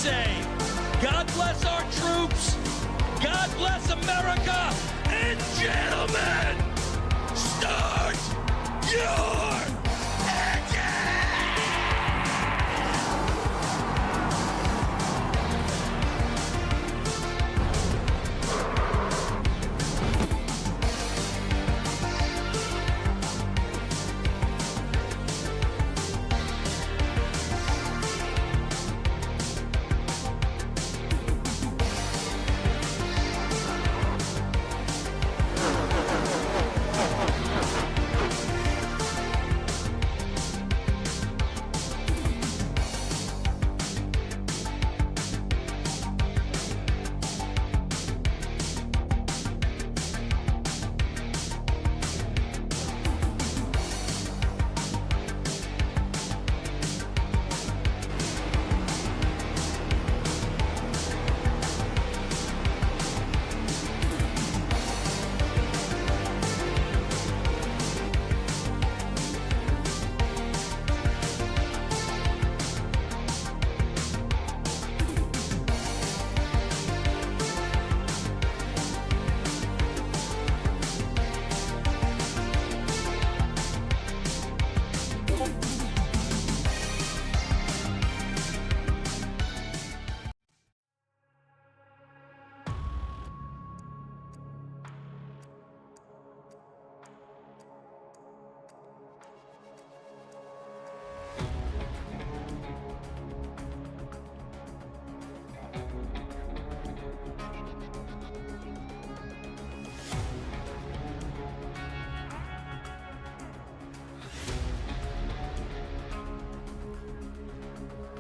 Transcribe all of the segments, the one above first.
say, God bless our troops, God bless America, and gentlemen, start your engine!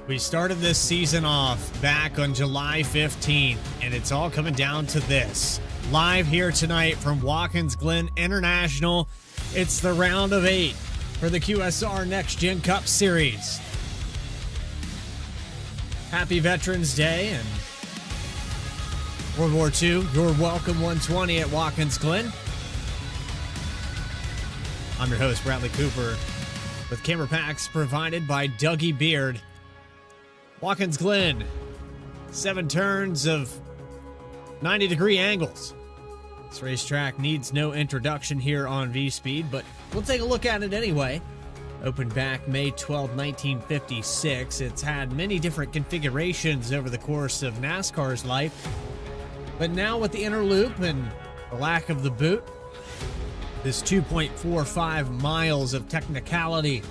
We started this season off back on July 15th, and it's all coming down to this. Live here tonight from Watkins Glen International, it's the round of 8 for the QSR Next Gen Cup Series. Happy Veterans Day and World War II, your welcome 120 at Watkins Glen. I'm your host, Bradley Cooper, with camera packs provided by Dougie Beard. Watkins Glen, 7 turns of 90-degree angles. This racetrack needs no introduction here on V-Speed, but we'll take a look at it anyway. Opened back May 12, 1956. It's had many different configurations over the course of NASCAR's life, but now with the inner loop and the lack of the boot, this 2.45 miles of technicality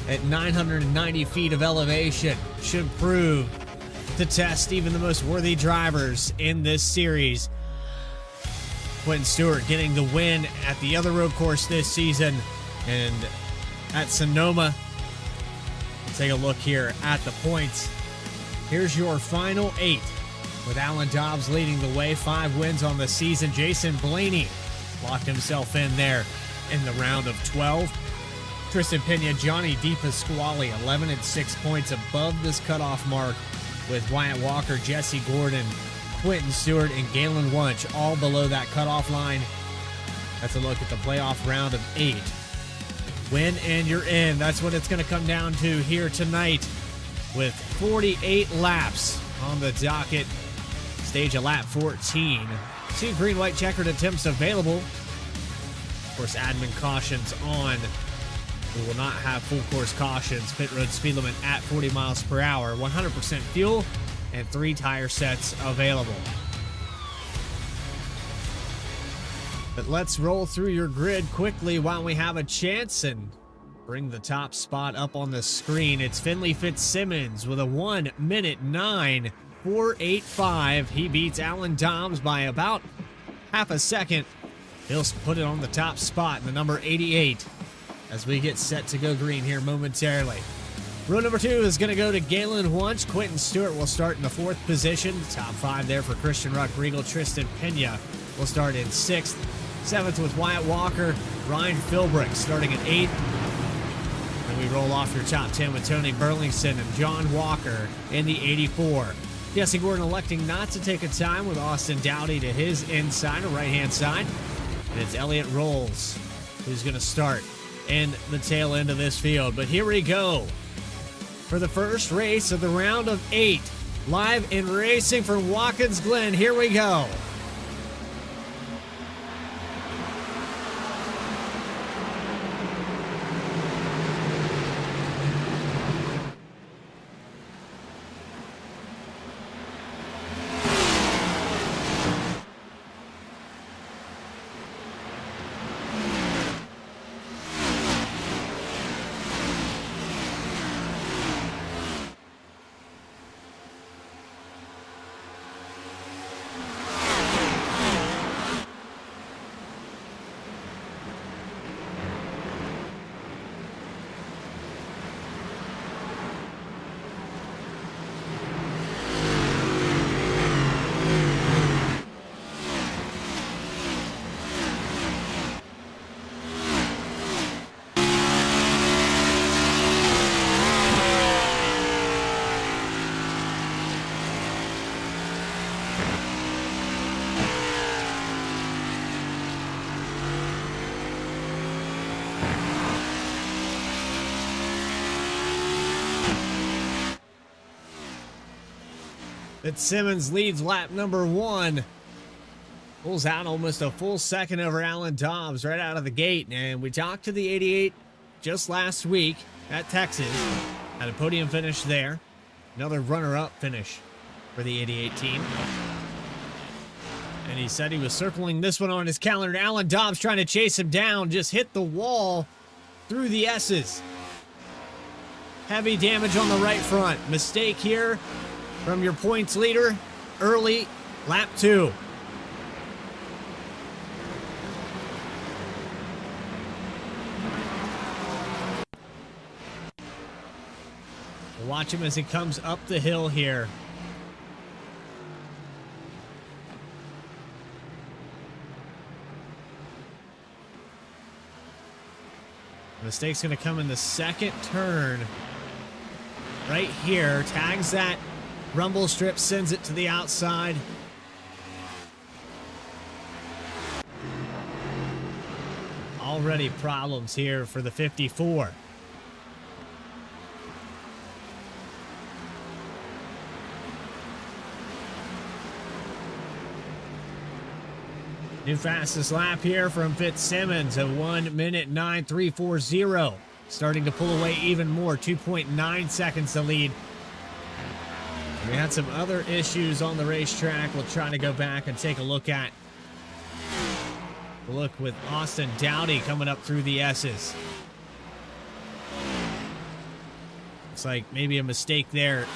at 990 feet of elevation should prove to test even the most worthy drivers in this series. Quentin Stewart getting the win at the other road course this season and at Sonoma. Let's take a look here at the points. Here's your final 8 with Alan Dobbs leading the way, 5 wins on the season. Jason Blaney locked himself in there in the round of 12. Tristan Pena, Johnny DePasquale, 11 and 6 points above this cutoff mark, with Wyatt Walker, Jesse Gordon, Quentin Stewart, and Galen Wunsch all below that cutoff line. That's a look at the playoff round of 8. Win and you're in. That's what it's going to come down to here tonight, with 48 laps on the docket. Stage a lap 14. 2 green-white checkered attempts available. Of course, admin cautions on. We will not have full course cautions. Pit road speed limit at 40 miles per hour. 100% fuel and 3 tire sets available. But let's roll through your grid quickly while we have a chance and bring the top spot up on the screen. It's Finley Fitzsimmons with a 1:09 4.85. He beats Alan Dobbs by about half a second. He'll put it on the top spot in the number 88. As we get set to go green here momentarily. Row number 2 is going to go to Galen Wunsch. Quentin Stewart will start in the 4th position. Top 5 there for Christian Ruck, Regal, Tristan Pena will start in 6th. 7th with Wyatt Walker, Ryan Philbrick starting at 8th. And we roll off your top 10 with Tony Burlington and John Walker in the 84. Jesse Gordon electing not to take a time with Austin Dowdy to his inside or right-hand side. And it's Elliott Rolls who's going to start in the tail end of this field. But here we go for the first race of the round of 8 Live and racing from Watkins Glen. Here we go. Fitzsimmons leads lap number 1. Pulls out almost a full second over Alan Dobbs right out of the gate. And we talked to the 88 just last week at Texas. Had a podium finish there. Another runner-up finish for the 88 team. And he said he was circling this one on his calendar. Alan Dobbs trying to chase him down. Just hit the wall through the S's. Heavy damage on the right front. Mistake here from your points leader early, lap 2. We'll watch him as he comes up the hill here. Mistake's going to come in the second turn. Right here, tags that rumble strip, sends it to the outside. Already problems here for the 54. New fastest lap here from Fitzsimmons, a 1:09.340. Starting to pull away even more, 2.9 seconds to lead. We had some other issues on the racetrack we'll try to go back and take a look at. Look with Austin Dowdy coming up through the S's. Looks like maybe a mistake there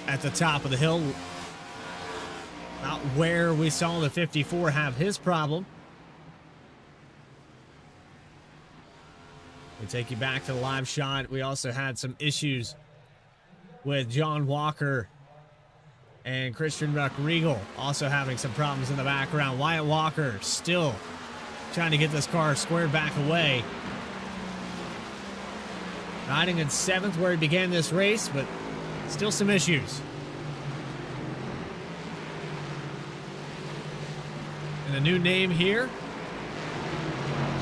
at the top of the hill. Not where we saw the 54 have his problem. We take you back to the live shot. We also had some issues with John Walker and Christian Ruck-Regal also having some problems in the background. Wyatt Walker still trying to get this car squared back away. Riding in 7th where he began this race, but still some issues. And a new name here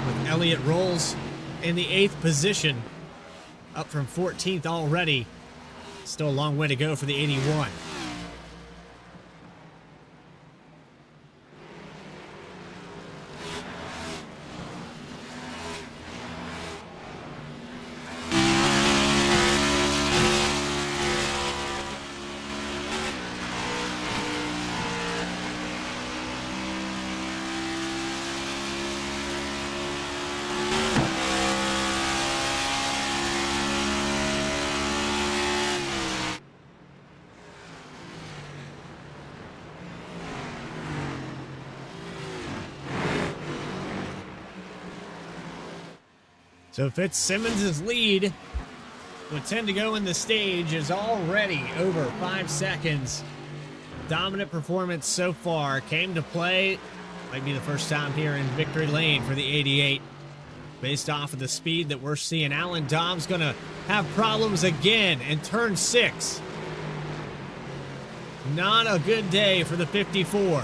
with Elliott Rolls in the 8th position, up from 14th already. Still a long way to go for the 81. So Fitzsimmons' lead with 10 to go in the stage is already over 5 seconds. Dominant performance so far. Came to play. Might be the first time here in victory lane for the 88. Based off of the speed that we're seeing, Alan Dobbs going to have problems again in turn 6. Not a good day for the 54.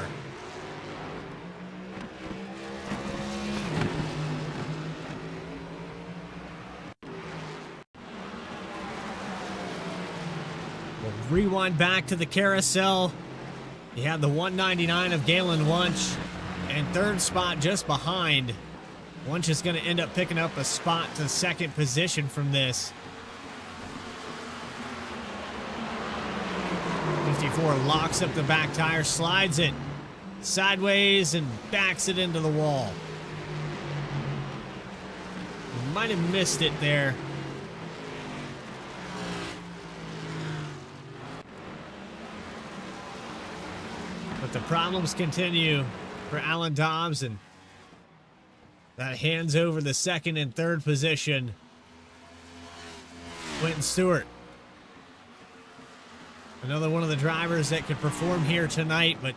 We'll rewind back to the carousel. You have the 199 of Galen Wunsch, and third spot just behind. Wunsch is going to end up picking up a spot to second position from this. 54 locks up the back tire, slides it sideways and backs it into the wall. Might have missed it there. But the problems continue for Alan Dobbs, and that hands over the second and third position. Quentin Stewart. Another one of the drivers that could perform here tonight, but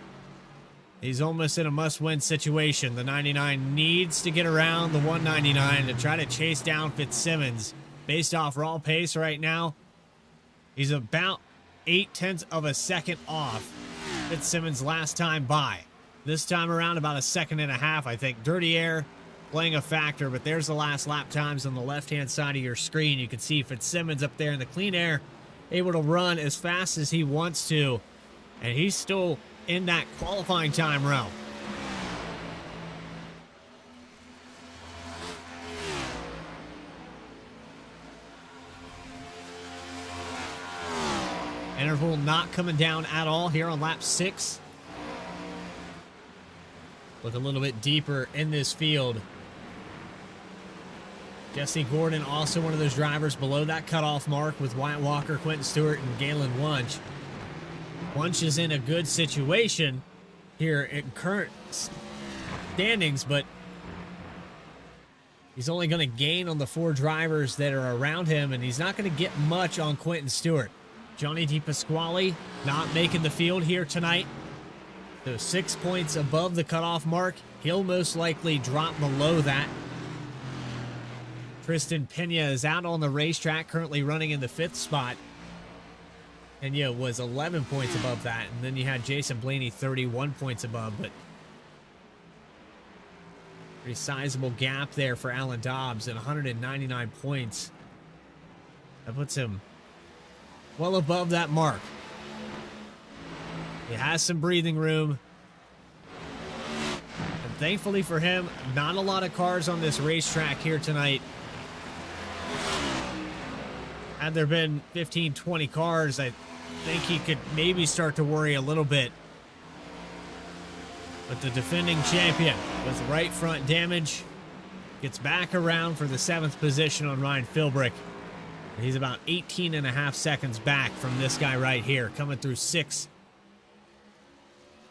he's almost in a must-win situation. The 99 needs to get around the 199 to try to chase down Fitzsimmons. Based off raw pace right now, he's about 0.8 of a second off Fitzsimmons last time by. This time around, about 1.5 seconds, I think. Dirty air playing a factor, but there's the last lap times on the left-hand side of your screen. You can see Fitzsimmons up there in the clean air, able to run as fast as he wants to, and he's still in that qualifying time realm. Interval not coming down at all here on lap 6. Look a little bit deeper in this field. Jesse Gordon, also one of those drivers below that cutoff mark with Wyatt Walker, Quentin Stewart, and Galen Wunsch. Wunsch is in a good situation here in current standings, but he's only going to gain on the 4 drivers that are around him, and he's not going to get much on Quentin Stewart. Johnny DePasquale not making the field here tonight. So 6 points above the cutoff mark. He'll most likely drop below that. Tristan Pena is out on the racetrack, currently running in the 5th spot. Pena was 11 points above that. And then you had Jason Blaney 31 points above. But pretty sizable gap there for Alan Dobbs at 199 points. That puts him well above that mark. He has some breathing room. And thankfully for him, not a lot of cars on this racetrack here tonight. Had there been 15, 20 cars, I think he could maybe start to worry a little bit. But the defending champion with right front damage gets back around for the 7th position on Ryan Philbrick. And he's about 18.5 seconds back from this guy right here, coming through 6.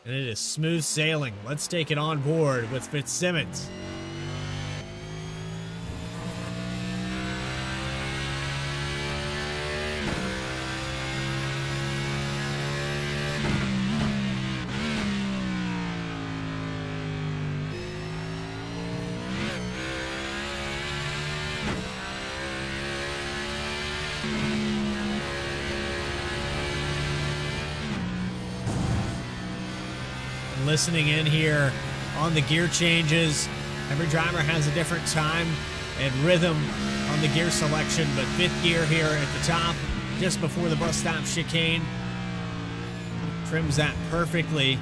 And it is smooth sailing. Let's take it on board with Fitzsimmons. Listening in here on the gear changes. Every driver has a different time and rhythm on the gear selection, but 5th gear here at the top, just before the bus stop chicane. Trims that perfectly,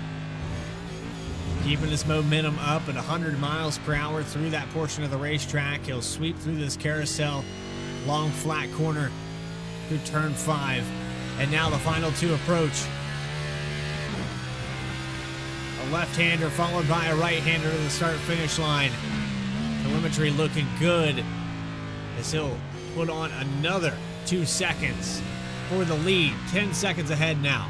keeping his momentum up at 100 miles per hour through that portion of the racetrack. He'll sweep through this carousel, long flat corner through turn 5. And now the final 2 approach. A left-hander followed by a right-hander to the start-finish line. Telemetry looking good as he'll put on another 2 seconds for the lead. 10 seconds ahead now.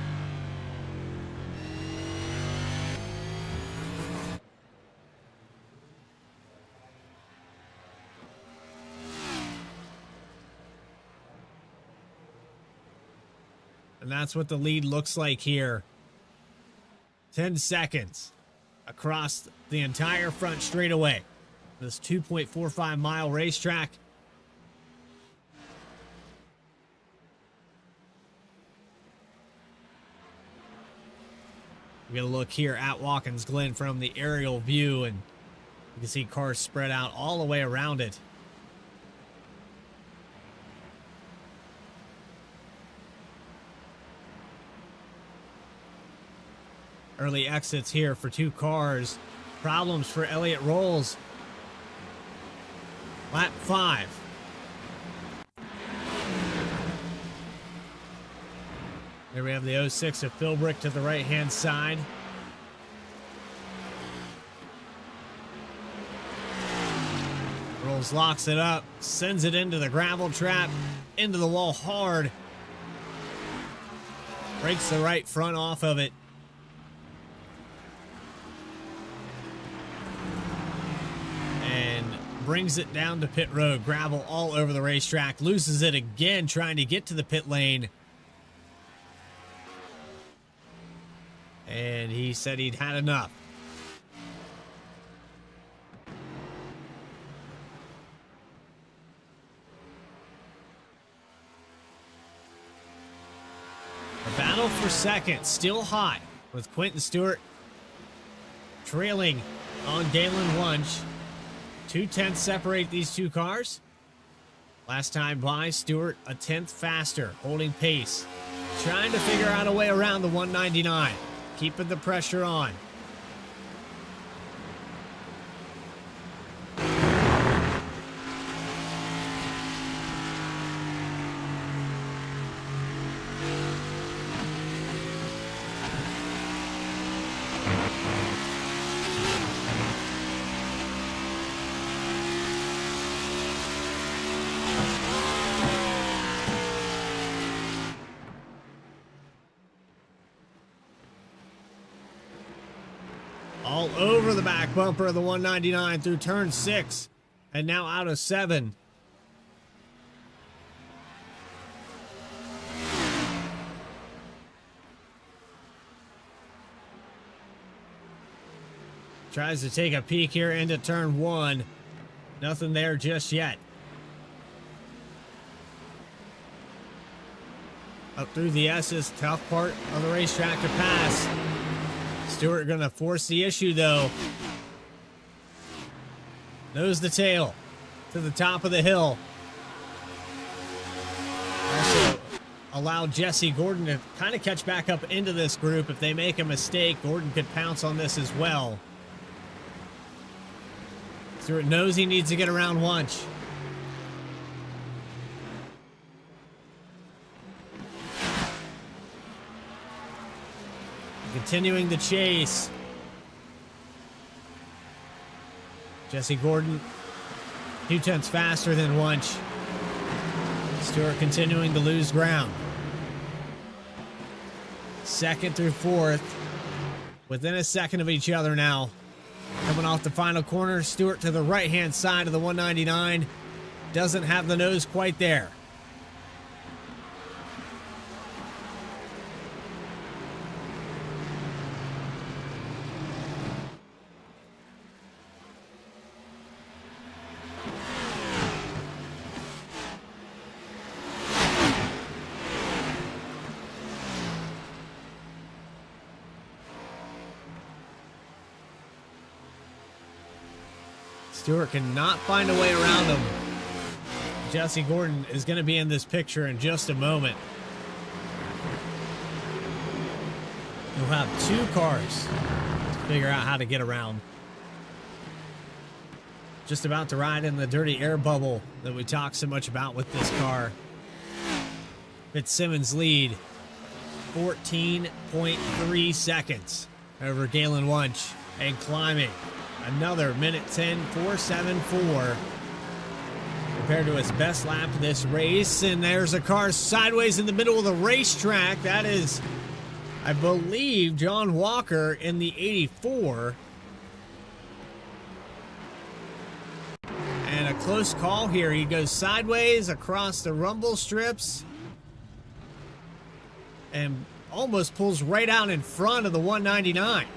And that's what the lead looks like here. 10 seconds across the entire front straightaway. This 2.45 mile racetrack. We're going to look here at Watkins Glen from the aerial view, and you can see cars spread out all the way around it. Early exits here for two cars. Problems for Elliott Rolls. Lap 5. There we have the 06 of Philbrick to the right-hand side. Rolls locks it up, sends it into the gravel trap, into the wall hard. Breaks the right front off of it. And brings it down to pit road. Gravel all over the racetrack. Loses it again trying to get to the pit lane. And he said he'd had enough. The battle for second still hot, with Quentin Stewart trailing on Galen Wunsch. 2/10 separate these two cars. Last time by, Stewart a 10th faster, holding pace. Trying to figure out a way around the 199. Keeping the pressure on. All over the back bumper of the 199 through turn 6. And now out of 7. Tries to take a peek here into turn 1. Nothing there just yet. Up through the S's, tough part of the racetrack to pass. Stewart gonna force the issue though. Nose to tail to the top of the hill. Also allow Jesse Gordon to kind of catch back up into this group. If they make a mistake, Gordon could pounce on this as well. Stewart knows he needs to get around Wunsch. Continuing the chase. Jesse Gordon, 2/10 faster than Wunsch. Stewart continuing to lose ground. Second through fourth, within a second of each other now. Coming off the final corner, Stewart to the right-hand side of the 199. Doesn't have the nose quite there. Stewart cannot find a way around him. Jesse Gordon is going to be in this picture in just a moment. You'll have two cars to figure out how to get around. Just about to ride in the dirty air bubble that we talk so much about with this car. Fitzsimmons lead 14.3 seconds over Galen Wunsch, and climbing another minute 10.474 compared to his best lap of this race. And there's a car sideways in the middle of the racetrack. That is, I believe, John Walker in the 84. And a close call here. He goes sideways across the rumble strips and almost pulls right out in front of the 199.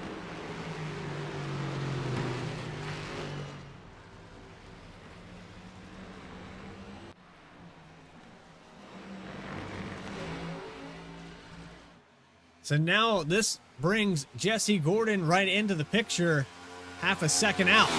So now this brings Jesse Gordon right into the picture, half a second out.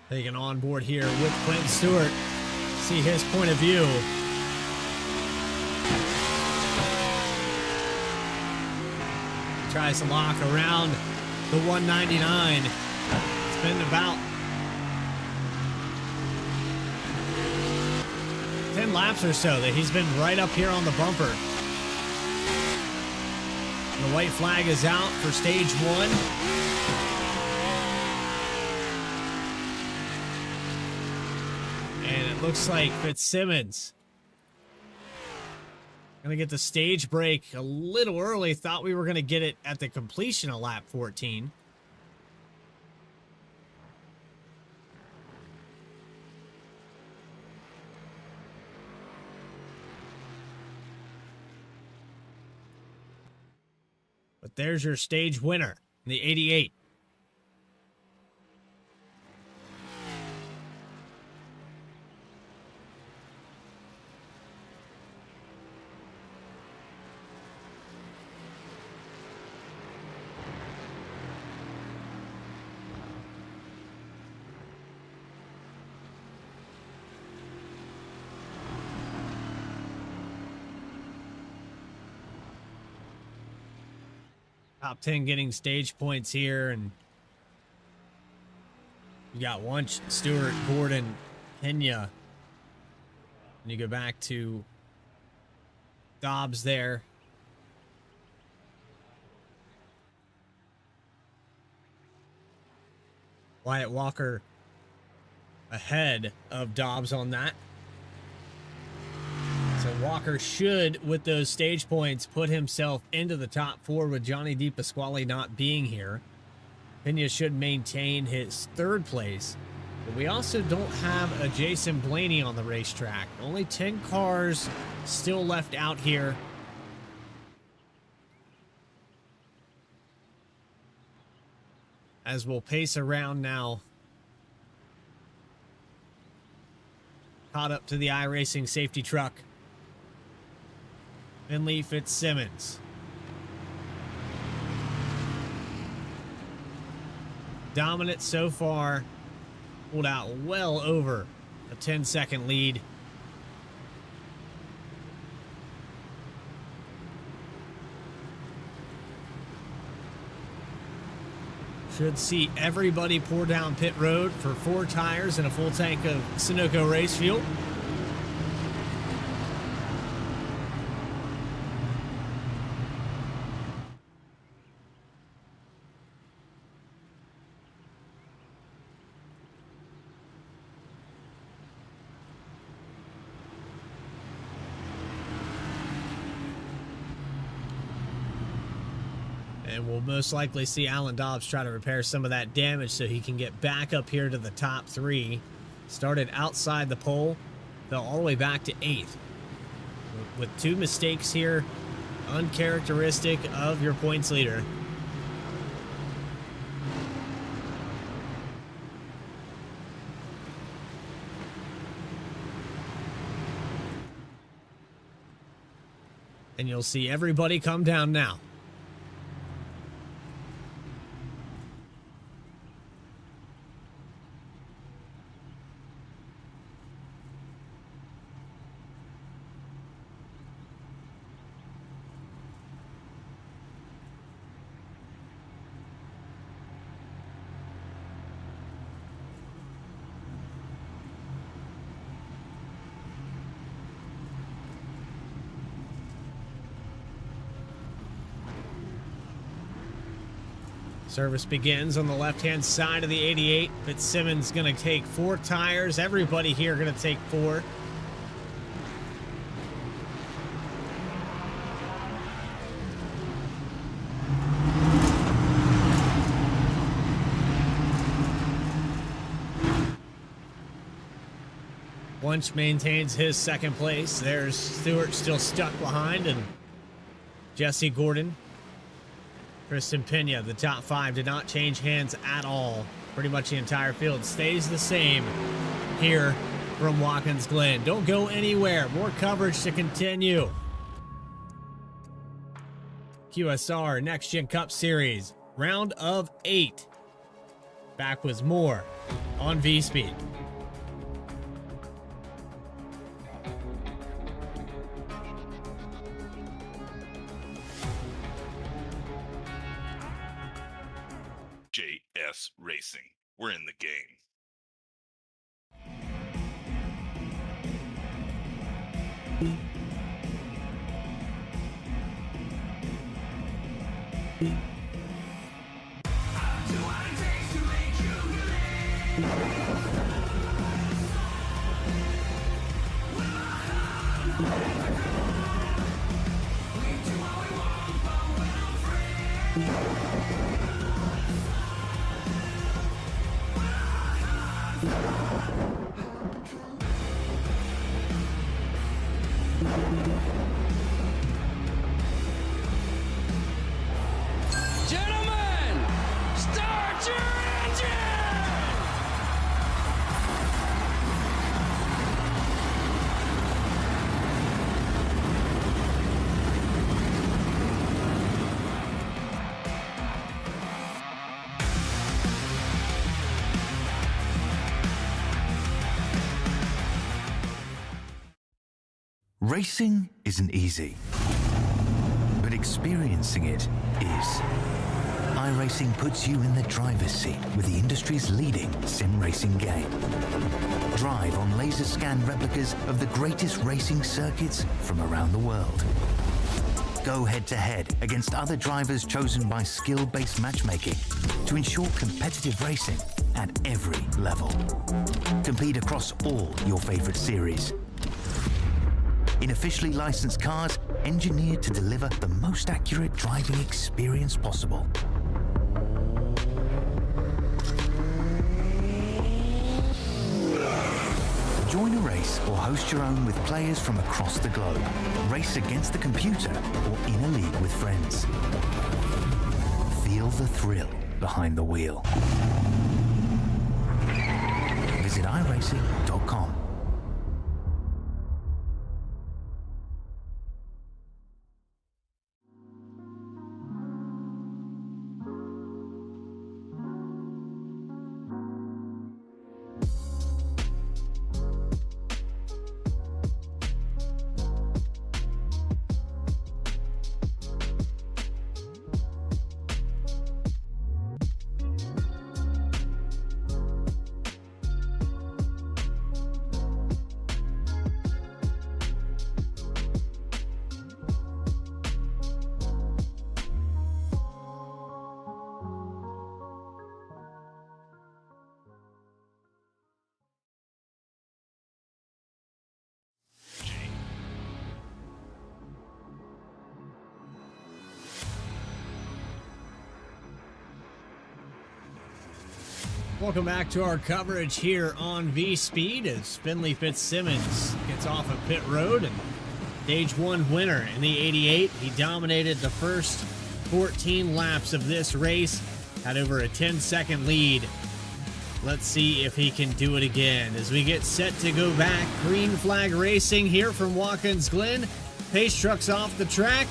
Taking on board here with Quentin Stewart. See his point of view. Tries to lock around the 199. It's been about 10 laps or so that he's been right up here on the bumper. The white flag is out for stage 1. And it looks like Fitzsimmons gonna get the stage break a little early. Thought we were gonna get it at the completion of lap 14. But there's your stage winner, the 88. Top 10 getting stage points here, and you got Wunsch, Stewart, Gordon, Pena. And you go back to Dobbs there. Wyatt Walker ahead of Dobbs on that. So Walker should, with those stage points, put himself into the top 4 with Johnny DePasquale not being here. Pena should maintain his 3rd place. But we also don't have a Jason Blaney on the racetrack. Only 10 cars still left out here. As we'll pace around now. Caught up to the iRacing safety truck. Finley Fitzsimmons. Dominant so far. Pulled out well over a 10-second lead. Should see everybody pour down pit road for 4 tires and a full tank of Sunoco race fuel. And we'll most likely see Alan Dobbs try to repair some of that damage so he can get back up here to the top 3. Started outside the pole, fell all the way back to 8th. With 2 mistakes here, uncharacteristic of your points leader. And you'll see everybody come down now. Service begins on the left-hand side of the 88. Fitzsimmons going to take 4 tires. Everybody here going to take 4. Wunsch maintains his 2nd place. There's Stewart still stuck behind, and Jesse Gordon. Kristen Pena, the top 5, did not change hands at all. Pretty much the entire field stays the same here from Watkins Glen. Don't go anywhere. More coverage to continue. QSR Next Gen Cup Series, round of 8. Back with more on V-Speed. JS Racing. We're in the game. Gentlemen, start your engine! Racing isn't easy, but experiencing it is. iRacing puts you in the driver's seat with the industry's leading sim racing game. Drive on laser scan replicas of the greatest racing circuits from around the world. Go head-to-head against other drivers chosen by skill-based matchmaking to ensure competitive racing at every level. Compete across all your favorite series. In officially licensed cars, engineered to deliver the most accurate driving experience possible. Join a race or host your own with players from across the globe. Race against the computer or in a league with friends. Feel the thrill behind the wheel. Visit iRacing.com. Welcome back to our coverage here on V-Speed as Finley Fitzsimmons gets off of pit road and stage 1 winner in the 88. He dominated the first 14 laps of this race, had over a 10-second lead. Let's see if he can do it again as we get set to go back. Green flag racing here from Watkins Glen. Pace trucks off the track,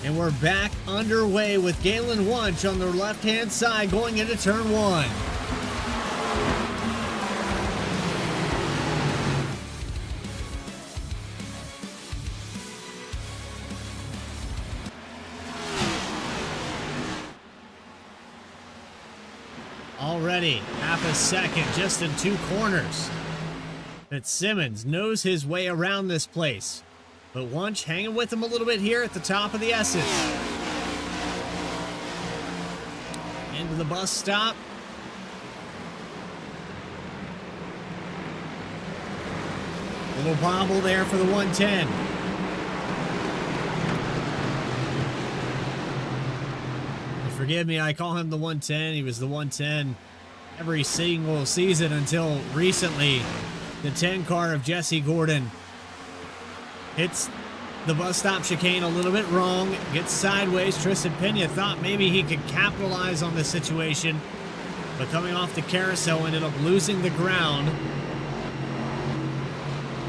and we're back underway with Galen Wunsch on the left-hand side going into turn 1. Already half a second just in 2 corners. Fitzsimmons knows his way around this place, but Wunsch hanging with him a little bit here at the top of the S's. Into the bus stop. Little bobble there for the 110. Forgive me, I call him the 110. He was the 110 every single season until recently. The 10 car of Jesse Gordon hits the bus stop chicane a little bit wrong, gets sideways. Tristan Pena thought maybe he could capitalize on the situation, but coming off the carousel ended up losing the ground.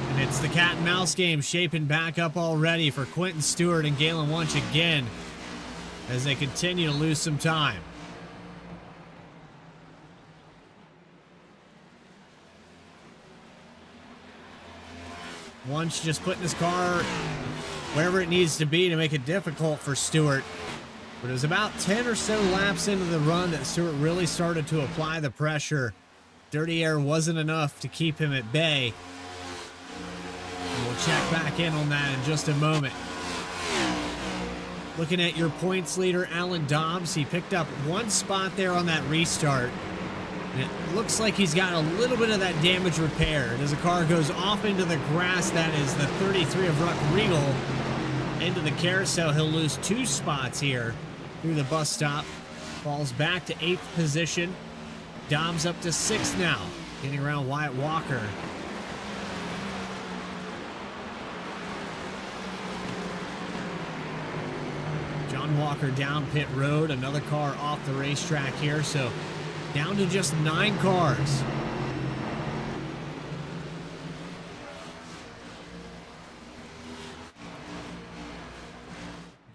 And it's the cat and mouse game shaping back up already for Quentin Stewart and Galen Wunsch again, as they continue to lose some time. Wunsch just putting his car wherever it needs to be to make it difficult for Stewart. But it was about 10 or so laps into the run that Stewart really started to apply the pressure. Dirty air wasn't enough to keep him at bay. And we'll check back in on that in just a moment. Looking at your points leader, Alan Dobbs, he picked up one spot there on that restart. And it looks like he's got a little bit of that damage repaired. As the car goes off into the grass, that is the 33 of Ruck Regal. Into the carousel, he'll lose 2 spots here through the bus stop. Falls back to 8th position. Dobbs up to 6th now, getting around Wyatt Walker. John Walker down pit road, another car off the racetrack here, so down to just 9 cars.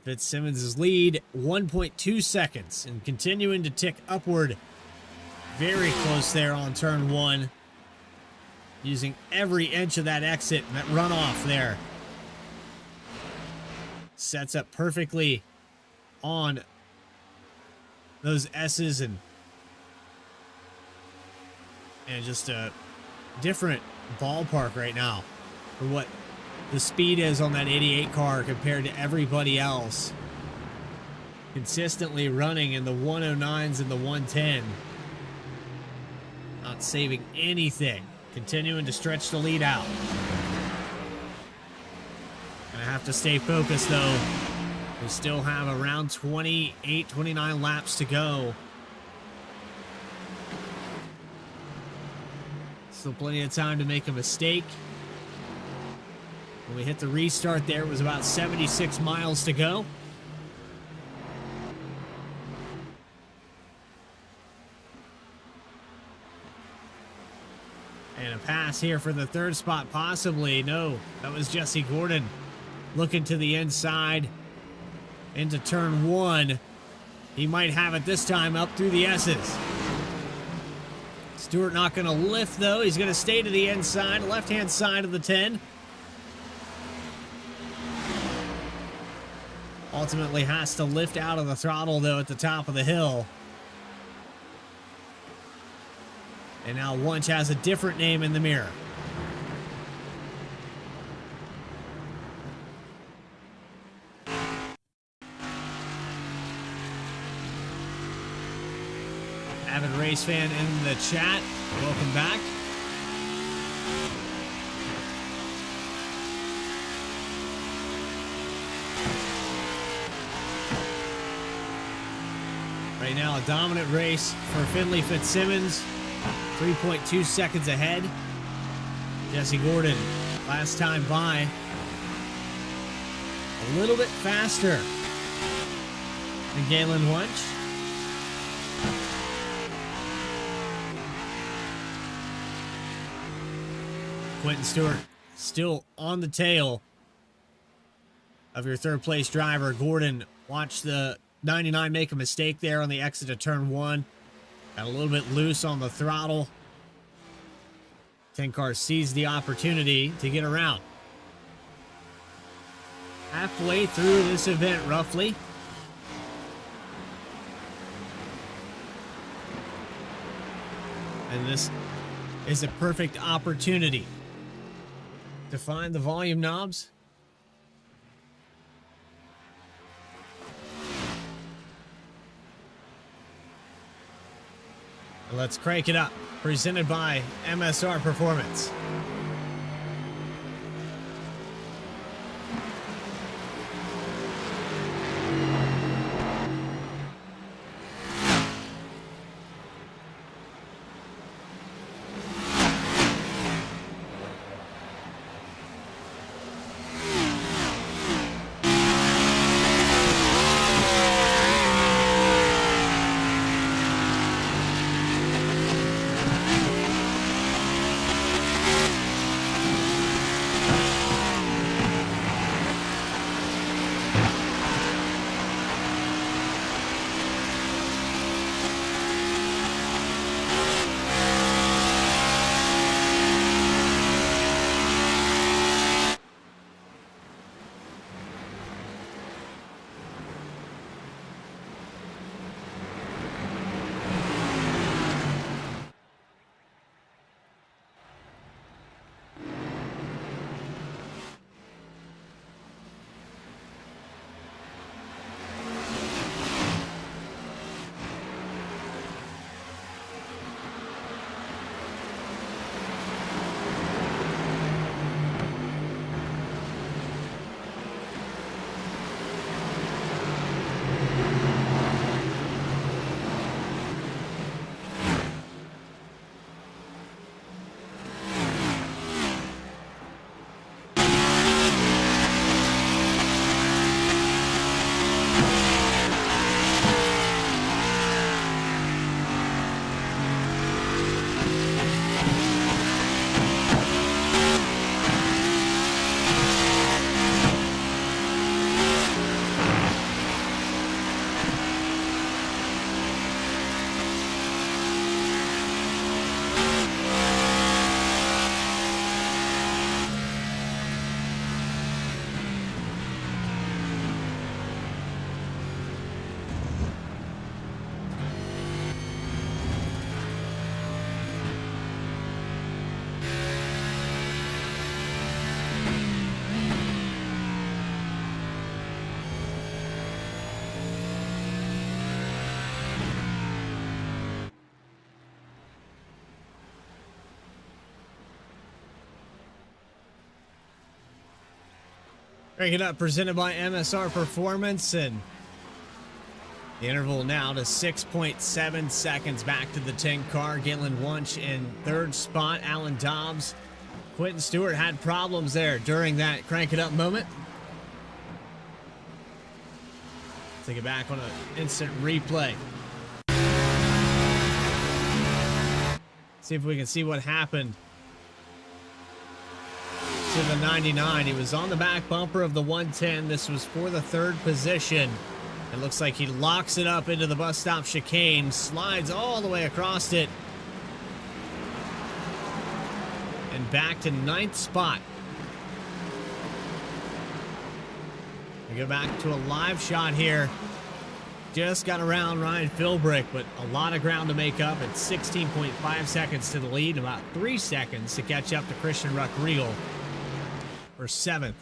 Fitzsimmons' lead, 1.2 seconds, and continuing to tick upward. Very close there on turn 1. Using every inch of that exit and that runoff there. Sets up perfectly on those S's and just a different ballpark right now for what the speed is on that 88 car compared to everybody else. Consistently running in the 109s and the 110. Not saving anything. Continuing to stretch the lead out. Gonna have to stay focused though. We still have around 28, 29 laps to go. Still plenty of time to make a mistake. When we hit the restart there, it was about 76 miles to go. And a pass here for the 3rd spot, possibly. No, that was Jesse Gordon looking to the inside into turn 1. He might have it this time up through the S's. Stewart not going to lift, though. He's going to stay to the inside, left-hand side of the 10. Ultimately has to lift out of the throttle, though, at the top of the hill. And now Wunsch has a different name in the mirror. Avid race fan in the chat, welcome back. Right now, a dominant race for Finley Fitzsimmons. 3.2 seconds ahead. Jesse Gordon, last time by, a little bit faster than Galen Wunsch. Quentin Stewart still on the tail of your 3rd place driver. Gordon, watch the 99 make a mistake there on the exit of turn 1. Got a little bit loose on the throttle. 10 car seized the opportunity to get around. Halfway through this event, roughly. And this is a perfect opportunity to find the volume knobs. Let's crank it up. Presented by MSR Performance. Break it up, presented by MSR Performance, and the interval now to 6.7 seconds back to the 10 car. Galen Wunsch in third spot. Alan Dobbs. Quentin Stewart had problems there during that crank it up moment. Take it back on an instant replay. See if we can see what happened to the 99. He was on the back bumper of the 110. This was for the third position. It looks like he locks it up into the bus stop chicane, slides all the way across it, and back to ninth spot. We go back to a live shot here. Just got around Ryan Philbrick, but a lot of ground to make up at 16.5 seconds to the lead, about 3 seconds to catch up to Christian Ruck-Riegel for 7th.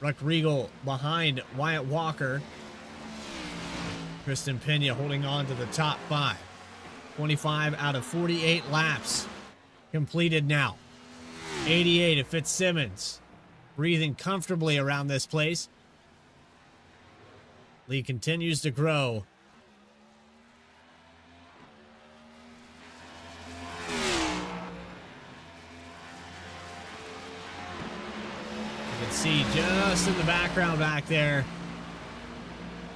Ruck-Riegel behind Wyatt Walker. Kristen Pena holding on to the top 5. 25 out of 48 laps completed now. 88 of Fitzsimmons. Breathing comfortably around this place. Lee continues to grow. You can see just in the background back there,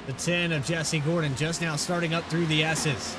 the 10 of Jesse Gordon just now starting up through the S's.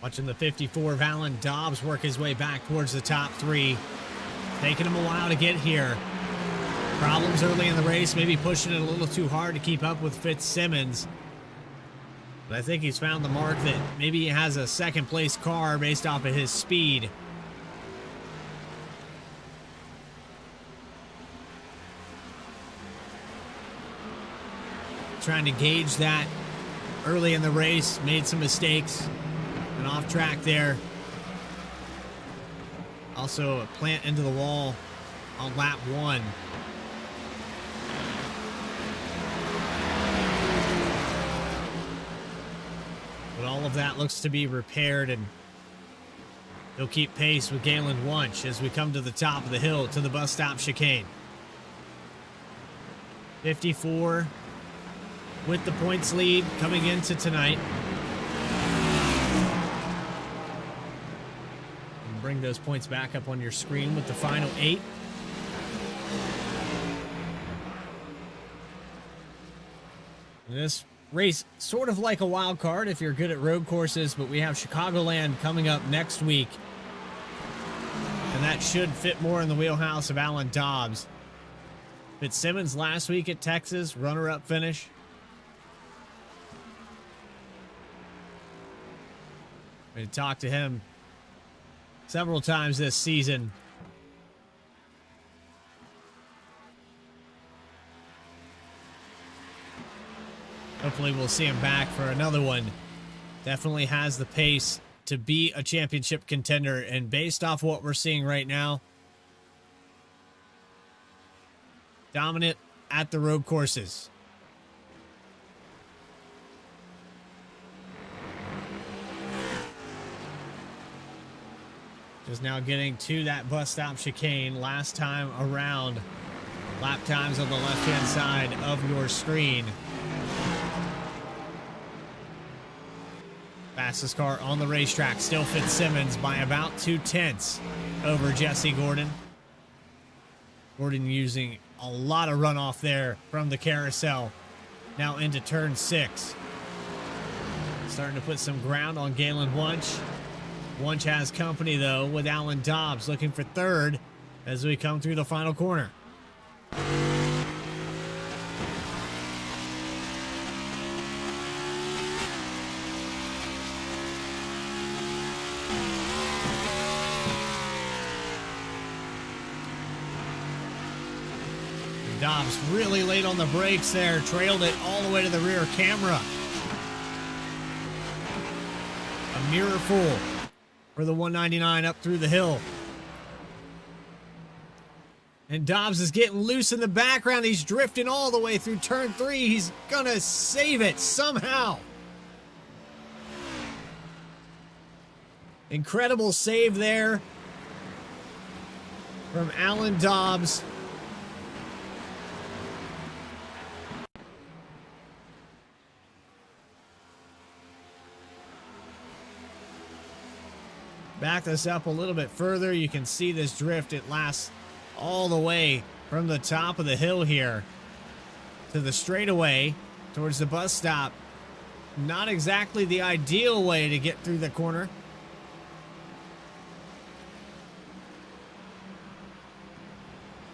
Watching the 54 of Alan Dobbs work his way back towards the top 3. Taking him a while to get here. Problems early in the race, maybe pushing it a little too hard to keep up with Fitzsimmons. But I think he's found the mark that maybe he has a second place car based off of his speed. Trying to gauge that early in the race, made some mistakes. And off track there. Also a plant into the wall on lap 1. But all of that looks to be repaired, and he'll keep pace with Galen Wunsch as we come to the top of the hill to the bus stop chicane. 54 with the points lead coming into tonight. Bring those points back up on your screen with the final 8. And this race, sort of like a wild card if you're good at road courses, but we have Chicagoland coming up next week. And that should fit more in the wheelhouse of Alan Dobbs. Fitzsimmons last week at Texas, runner-up finish. We talked to him several times this season. Hopefully we'll see him back for another one. Definitely has the pace to be a championship contender, and based off what we're seeing right now, dominant at the road courses. Just now getting to that bus stop chicane. Last time around, lap times on the left-hand side of your screen. Fastest car on the racetrack, still Fitzsimmons by about 2/10 over Jesse Gordon. Gordon using a lot of runoff there from the carousel. Now into turn 6. Starting to put some ground on Galen Wunsch. Wunsch has company, though, with Alan Dobbs looking for 3rd as we come through the final corner. Dobbs really late on the brakes there, trailed it all the way to the rear camera. A mirror full for the 199 up through the hill. And Dobbs is getting loose in the background. He's drifting all the way through turn 3. He's gonna save it somehow. Incredible save there from Alan Dobbs. Back this up a little bit further. You can see this drift. It lasts all the way from the top of the hill here to the straightaway towards the bus stop. Not exactly the ideal way to get through the corner.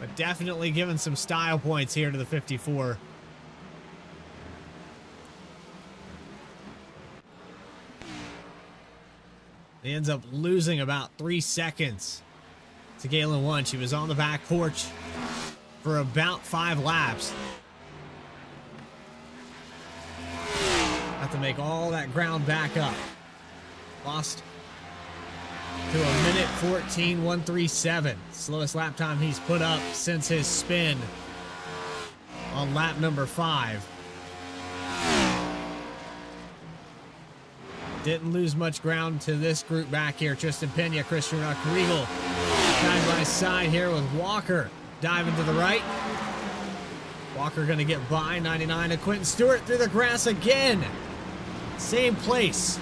But definitely giving some style points here to the 54. He ends up losing about 3 seconds to Galen Wunsch. He was on the back porch for about 5 laps. Have to make all that ground back up. Lost to a minute 14.137. Slowest lap time he's put up since his spin on lap number 5. Didn't lose much ground to this group back here. Tristan Pena, Christian Rockriegel side by side here with Walker diving to the right. Walker gonna get by 99 and Quentin Stewart through the grass again. Same place.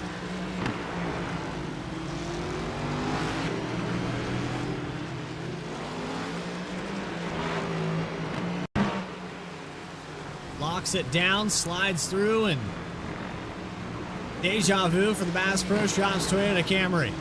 Locks it down, slides through, and deja vu for the Bass Pro Shops Toyota Camry.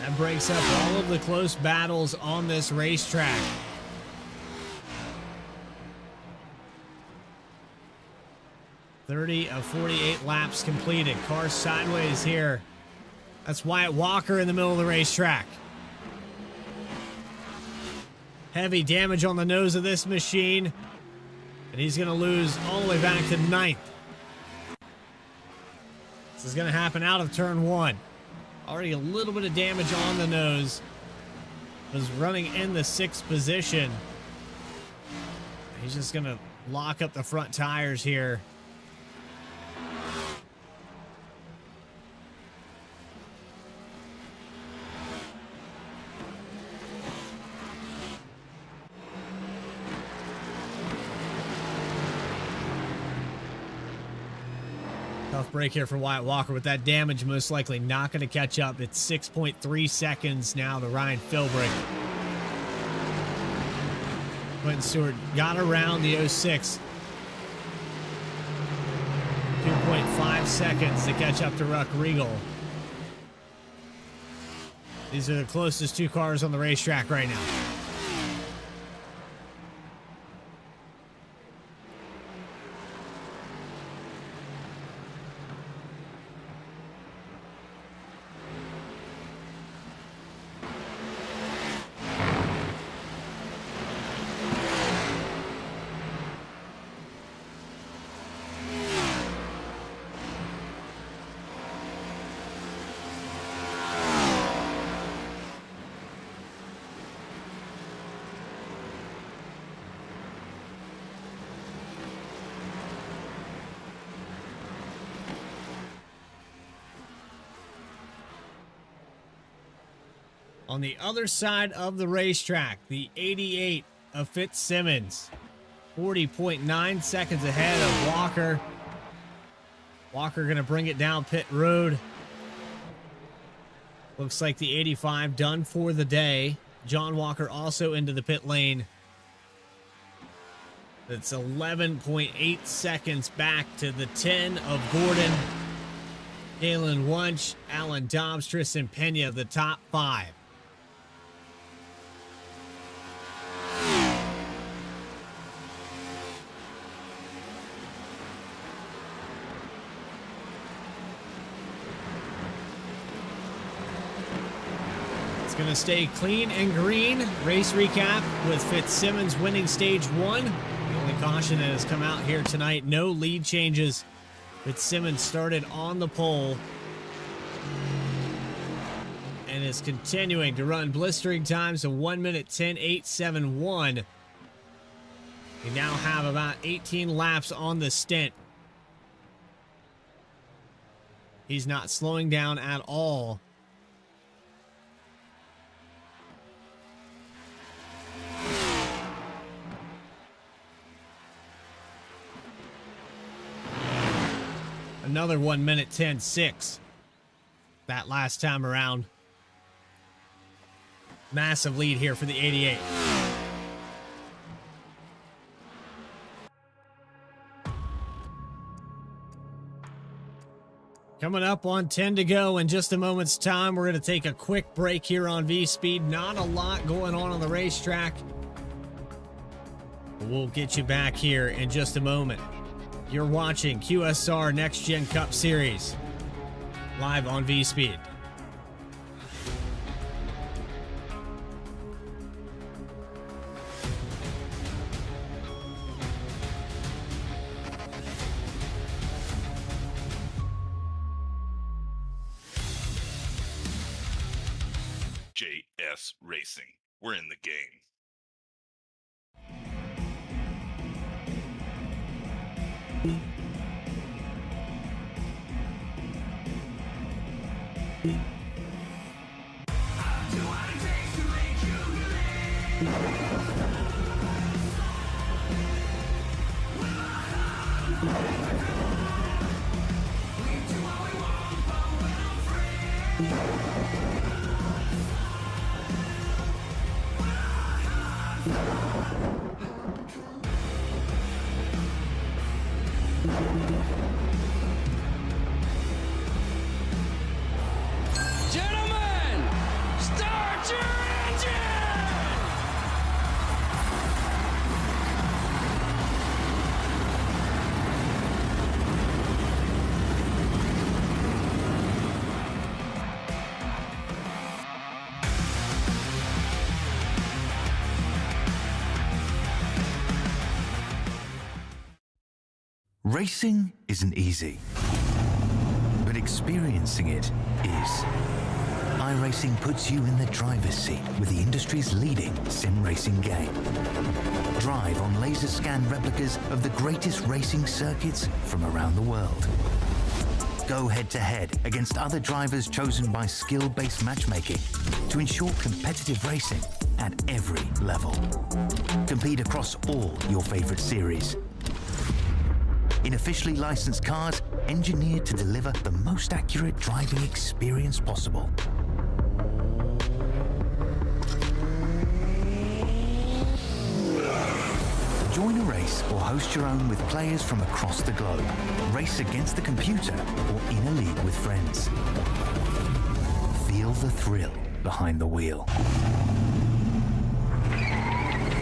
That breaks up all of the close battles on this racetrack. .30 of 48 laps completed. Car sideways here. That's Wyatt Walker in the middle of the racetrack. Heavy damage on the nose of this machine. And he's going to lose all the way back to 9th. This is going to happen out of turn 1. Already a little bit of damage on the nose. Was running in the 6th position. He's just going to lock up the front tires here. Tough break here for Wyatt Walker with that damage most likely not going to catch up. It's 6.3 seconds now to Ryan Philbrick. Quentin Stewart got around the 06. 2.5 seconds to catch up to Ruck Regal. These are the closest 2 cars on the racetrack right now. On the other side of the racetrack, the 88 of Fitzsimmons. 40.9 seconds ahead of Walker. Walker going to bring it down pit road. Looks like the 85 done for the day. John Walker also into the pit lane. That's 11.8 seconds back to the 10 of Gordon. Galen Wunsch, Alan Dobbs, Tristan Pena, the top 5. It's going to stay clean and green. Race recap with Fitzsimmons winning stage 1. The only caution that has come out here tonight, no lead changes. Fitzsimmons started on the pole and is continuing to run blistering times of 1 minute 10.871. We now have about 18 laps on the stint. He's not slowing down at all. Another 1 minute 10.6 that last time around. Massive lead here for the 88. Coming up on 10 to go in just a moment's time. We're going to take a quick break here on V-Speed. Not a lot going on the racetrack. We'll get you back here in just a moment. You're watching QSR Next Gen Cup Series live on V-Speed. JS Racing. We're in the game. Gentlemen, start your engine! Racing isn't easy, but experiencing it is. iRacing puts you in the driver's seat with the industry's leading sim racing game. Drive on laser scan replicas of the greatest racing circuits from around the world. Go head-to-head against other drivers chosen by skill-based matchmaking to ensure competitive racing at every level. Compete across all your favorite series. In officially licensed cars, engineered to deliver the most accurate driving experience possible. Join a race or host your own with players from across the globe. Race against the computer or in a league with friends. Feel the thrill behind the wheel.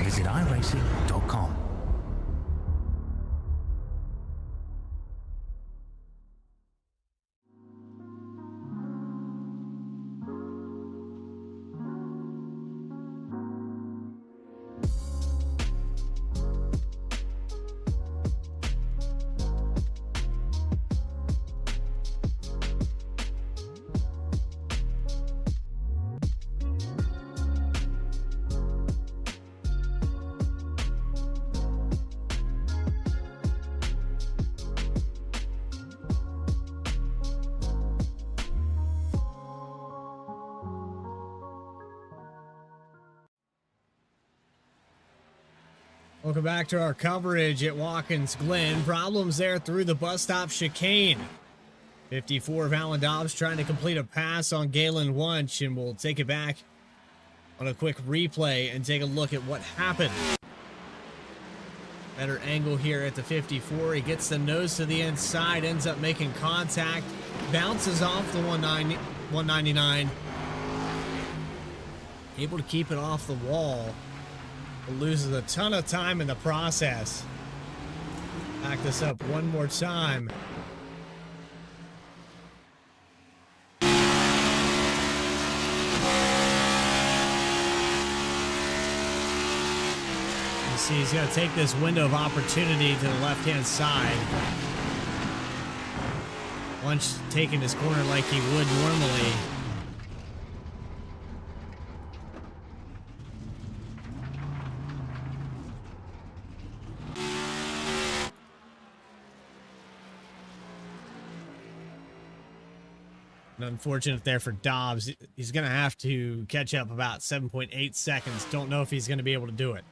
Visit iRacing.com. Welcome back to our coverage at Watkins Glen. Problems there through the bus stop chicane. 54 of Alan Dobbs trying to complete a pass on Galen Wunsch, and we'll take it back on a quick replay and take a look at what happened. Better angle here at the 54. He gets the nose to the inside, ends up making contact, bounces off the 199. Able to keep it off the wall. But loses a ton of time in the process. Back this up one more time. See, he's going to take this window of opportunity to the left-hand side. Lunch taking his corner like he would normally. Unfortunate there for Dobbs. He's going to have to catch up about 7.8 seconds. Don't know if he's going to be able to do it.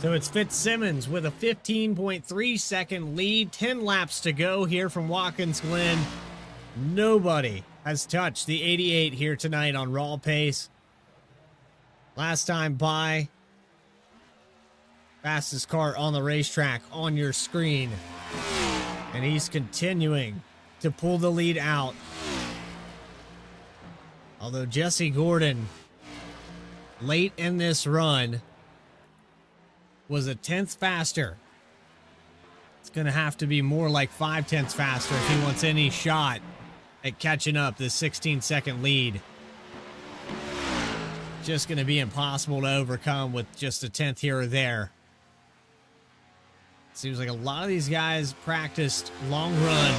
So it's Fitzsimmons with a 15.3 second lead. 10 laps to go here from Watkins Glen. Nobody has touched the 88 here tonight on raw pace. Last time by. Fastest car on the racetrack on your screen. And he's continuing to pull the lead out. Although Jesse Gordon, late in this run, was a 10th faster. It's going to have to be more like 5/10 faster if he wants any shot at catching up this 16-second lead. Just going to be impossible to overcome with just a 10th here or there. Seems like a lot of these guys practiced long run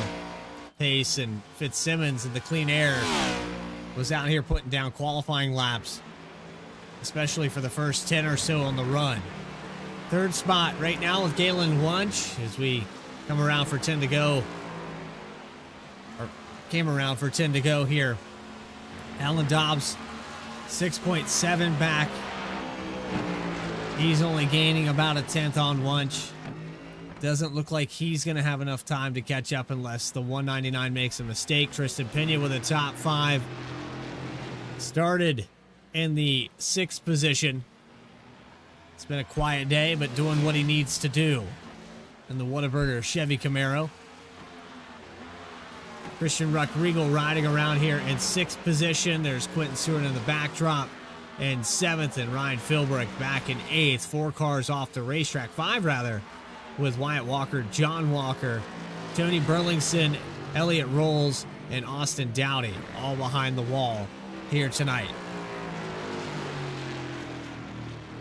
pace, and Fitzsimmons in the clean air was out here putting down qualifying laps, especially for the first 10 or so on the run. Third spot right now with Galen Wunsch as we come around for 10 to go. Or came around for 10 to go here. Alan Dobbs, 6.7 back. He's only gaining about a 10th on Wunsch. Doesn't look like he's going to have enough time to catch up unless the 199 makes a mistake. Tristan Pena with a top 5. Started in the 6th position. It's been a quiet day, but doing what he needs to do in the Whataburger Chevy Camaro. Christian Ruck-Riegel riding around here in 6th position. There's Quentin Stewart in the backdrop in 7th, and Ryan Philbrick back in 8th. 4 cars off the racetrack, 5 rather, with Wyatt Walker, John Walker, Tony Burlington, Elliott Rolls, and Austin Dowdy, all behind the wall here tonight.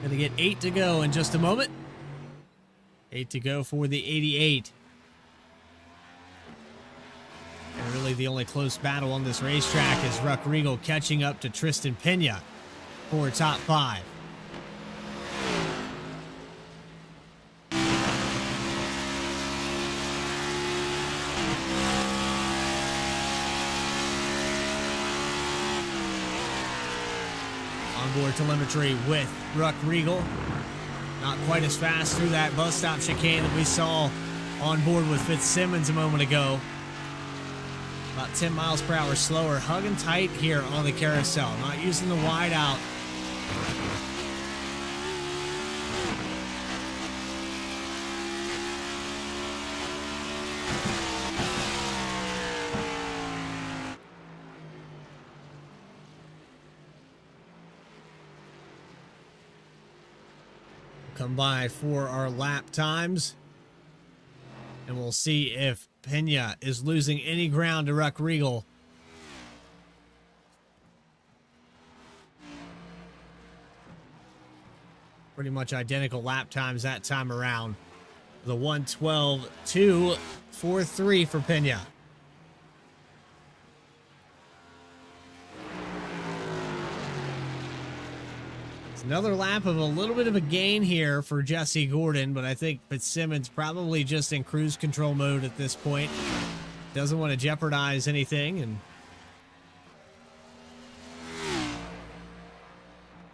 Gonna get 8 to go in just a moment. 8 to go for the 88. And really the only close battle on this racetrack is Ruck-Riegel catching up to Tristan Pena for top 5. Onboard telemetry with Ruck-Riegel. Not quite as fast through that bus stop chicane that we saw on board with Fitzsimmons a moment ago. About 10 miles per hour slower. Hugging tight here on the carousel. Not using the wide out. Come by for our lap times, and we'll see if Pena is losing any ground to Ruck-Riegel. Pretty much identical lap times that time around. The 1:12.243 for Pena. Another lap of a little bit of a gain here for Jesse Gordon, but I think Fitzsimmons probably just in cruise control mode at this point. Doesn't want to jeopardize anything, and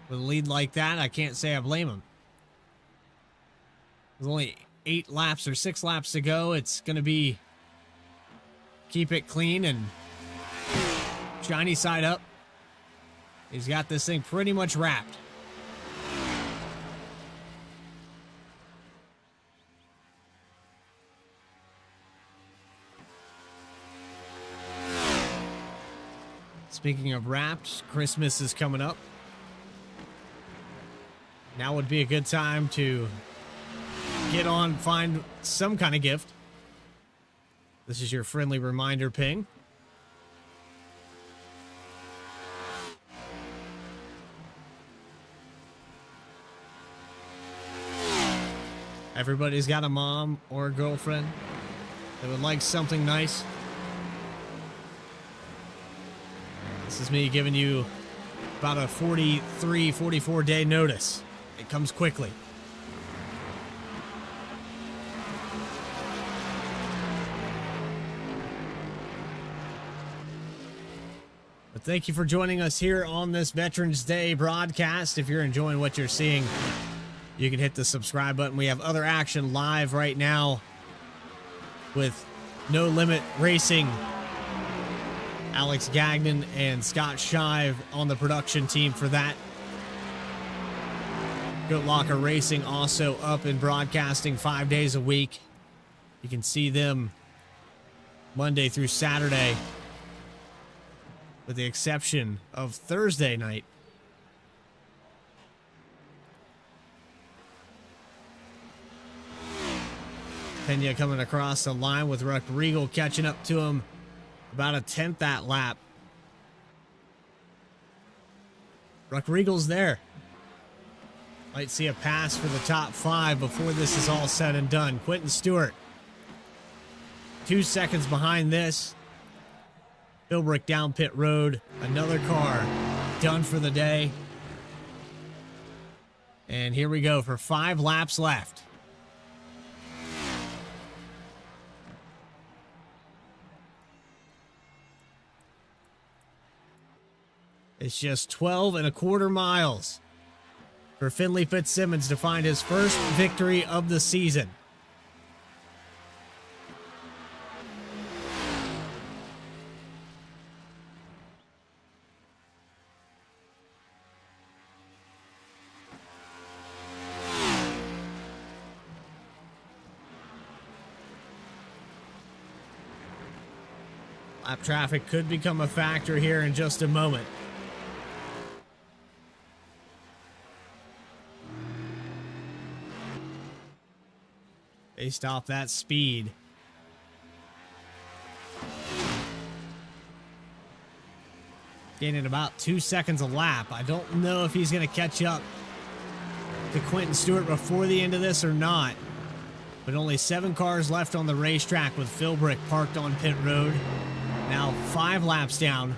with a lead like that, I can't say I blame him. There's only 8 laps or 6 laps to go. It's going to be keep it clean and shiny side up He's got this thing pretty much wrapped. Speaking of wrapped, Christmas is coming up. Now would be a good time to get on, find some kind of gift. This is your friendly reminder ping. Everybody's got a mom or a girlfriend that would like something nice. This is me giving you about a 43, 44 day notice. It comes quickly. But thank you for joining us here on this Veterans Day broadcast. If you're enjoying what you're seeing, you can hit the subscribe button. We have other action live right now with No Limit Racing. Alex Gagnon and Scott Shive on the production team for that. Good Locker Racing also up and broadcasting 5 days a week. You can see them Monday through Saturday, with the exception of Thursday night. Pena coming across the line with Ruck Regal catching up to him about a 10th that lap. Ruck Regal's there. Might see a pass for the top 5 before this is all said and done. Quentin Stewart, 2 seconds behind this. Philbrick down pit road. Another car done for the day. And here we go for 5 laps left. It's just 12.25 miles for Finley Fitzsimmons to find his first victory of the season. Lap traffic could become a factor here in just a moment. Based off that speed. Gaining about 2 seconds a lap. I don't know if he's going to catch up to Quentin Stewart before the end of this or not. But only 7 cars left on the racetrack with Philbrick parked on pit road. Now 5 laps down.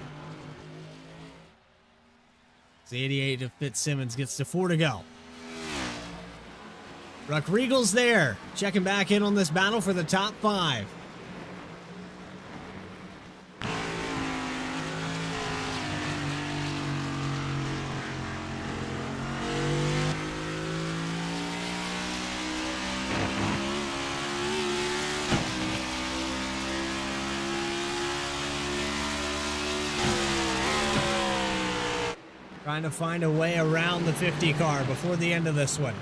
The 88 of Fitzsimmons gets to 4 to go. Ruck Regal's there, checking back in on this battle for the top 5. Trying to find a way around the 50 car before the end of this one.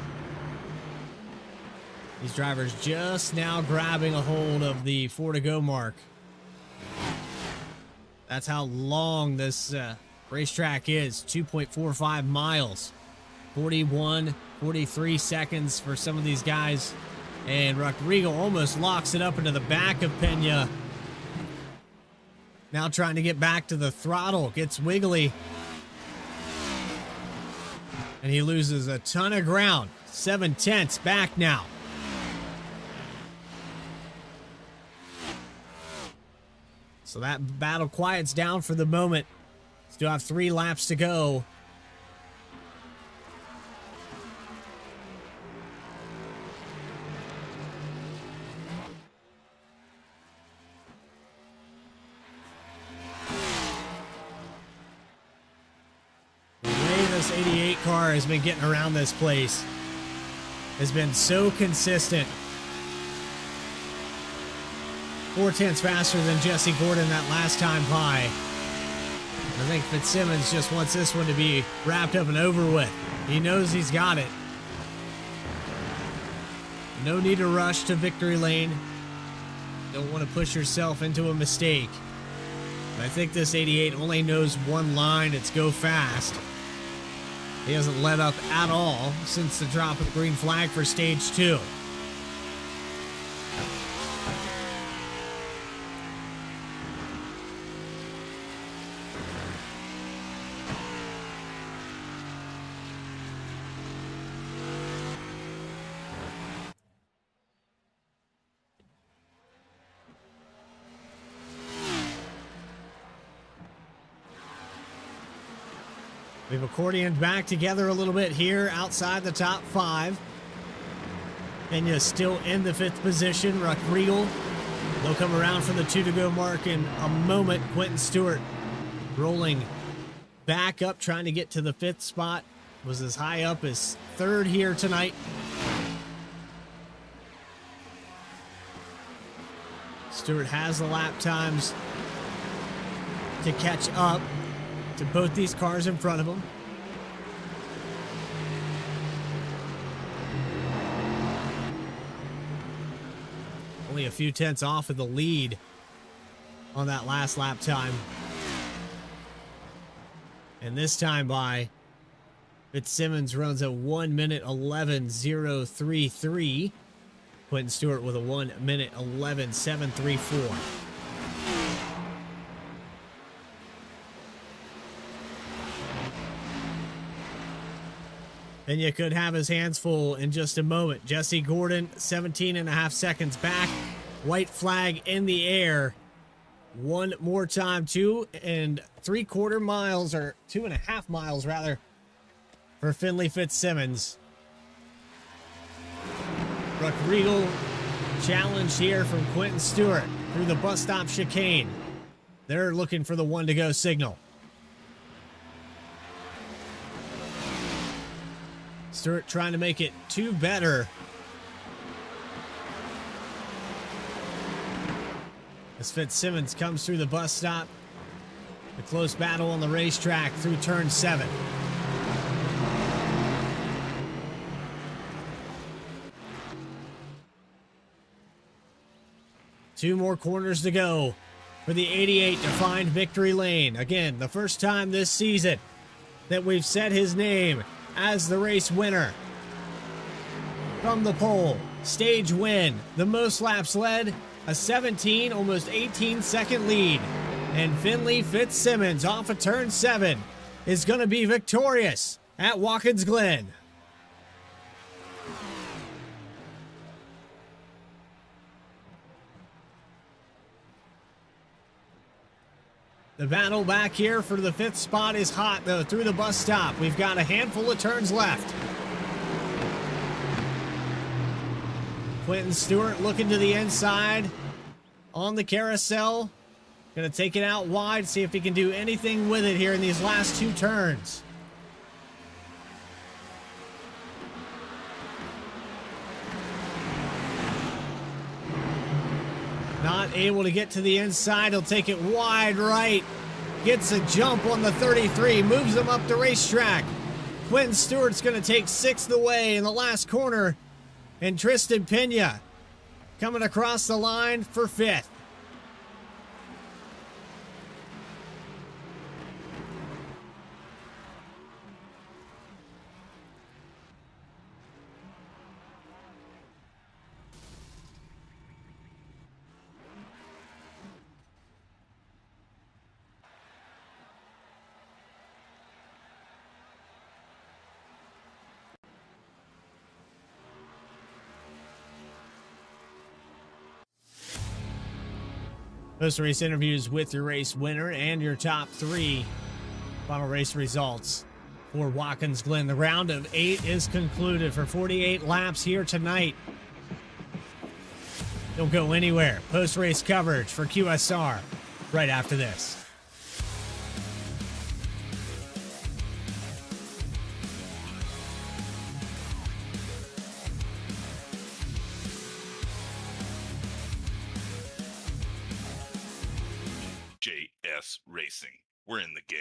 These drivers just now grabbing a hold of the 4 to go mark. That's how long this racetrack is. 2.45 miles. 41, 43 seconds for some of these guys. And Ruck Regal almost locks it up into the back of Pena. Now trying to get back to the throttle. Gets wiggly. And he loses a ton of ground. 7/10 back now. So that battle quiets down for the moment. Still have 3 laps to go. The way this 88 car has been getting around this place has been so consistent. 4/10 faster than Jesse Gordon that last time high. I think Fitzsimmons just wants this one to be wrapped up and over with. He knows he's got it. No need to rush to victory lane. Don't want to push yourself into a mistake. But I think this 88 only knows one line. It's go fast. He hasn't let up at all since the drop of the green flag for stage 2. We've accordioned back together a little bit here outside the top 5. Kenya still in the 5th position. Ruck Regal. They'll come around for the 2 to go mark in a moment. Quentin Stewart rolling back up, trying to get to the 5th spot. Was as high up as 3rd here tonight. Stewart has the lap times to catch up to both these cars in front of him. Only a few tenths off of the lead on that last lap time. And this time by Fitzsimmons runs a 1:11.033. Quentin Stewart with a 1:11.734. And you could have his hands full in just a moment. Jesse Gordon, 17.5 seconds back. White flag in the air. One more time, 2.75 miles, or 2.5 miles rather, for Finley Fitzsimmons. Ruck Regal challenge here from Quentin Stewart through the bus stop chicane. They're looking for the 1 to go signal. Stewart trying to make it 2 better. As Fitzsimmons comes through the bus stop. A close battle on the racetrack through turn 7. Two more corners to go for the 88 to find victory lane. Again, the first time this season that we've said his name as the race winner. From the pole, stage win, the most laps led, a 17, almost 18-second lead. And Finley Fitzsimmons off of turn 7 is going to be victorious at Watkins Glen. The battle back here for the 5th spot is hot, though, through the bus stop. We've got a handful of turns left. Quentin Stewart looking to the inside on the carousel. Going to take it out wide, see if he can do anything with it here in these last 2 turns. Not able to get to the inside. He'll take it wide right. Gets a jump on the 33. Moves him up the racetrack. Quentin Stewart's going to take 6th away in the last corner. And Tristan Pena coming across the line for 5th. Post-race interviews with your race winner and your top 3 final race results for Watkins Glen. The round of 8 is concluded for 48 laps here tonight. Don't go anywhere. Post-race coverage for QSR right after this. JS Racing. We're in the game.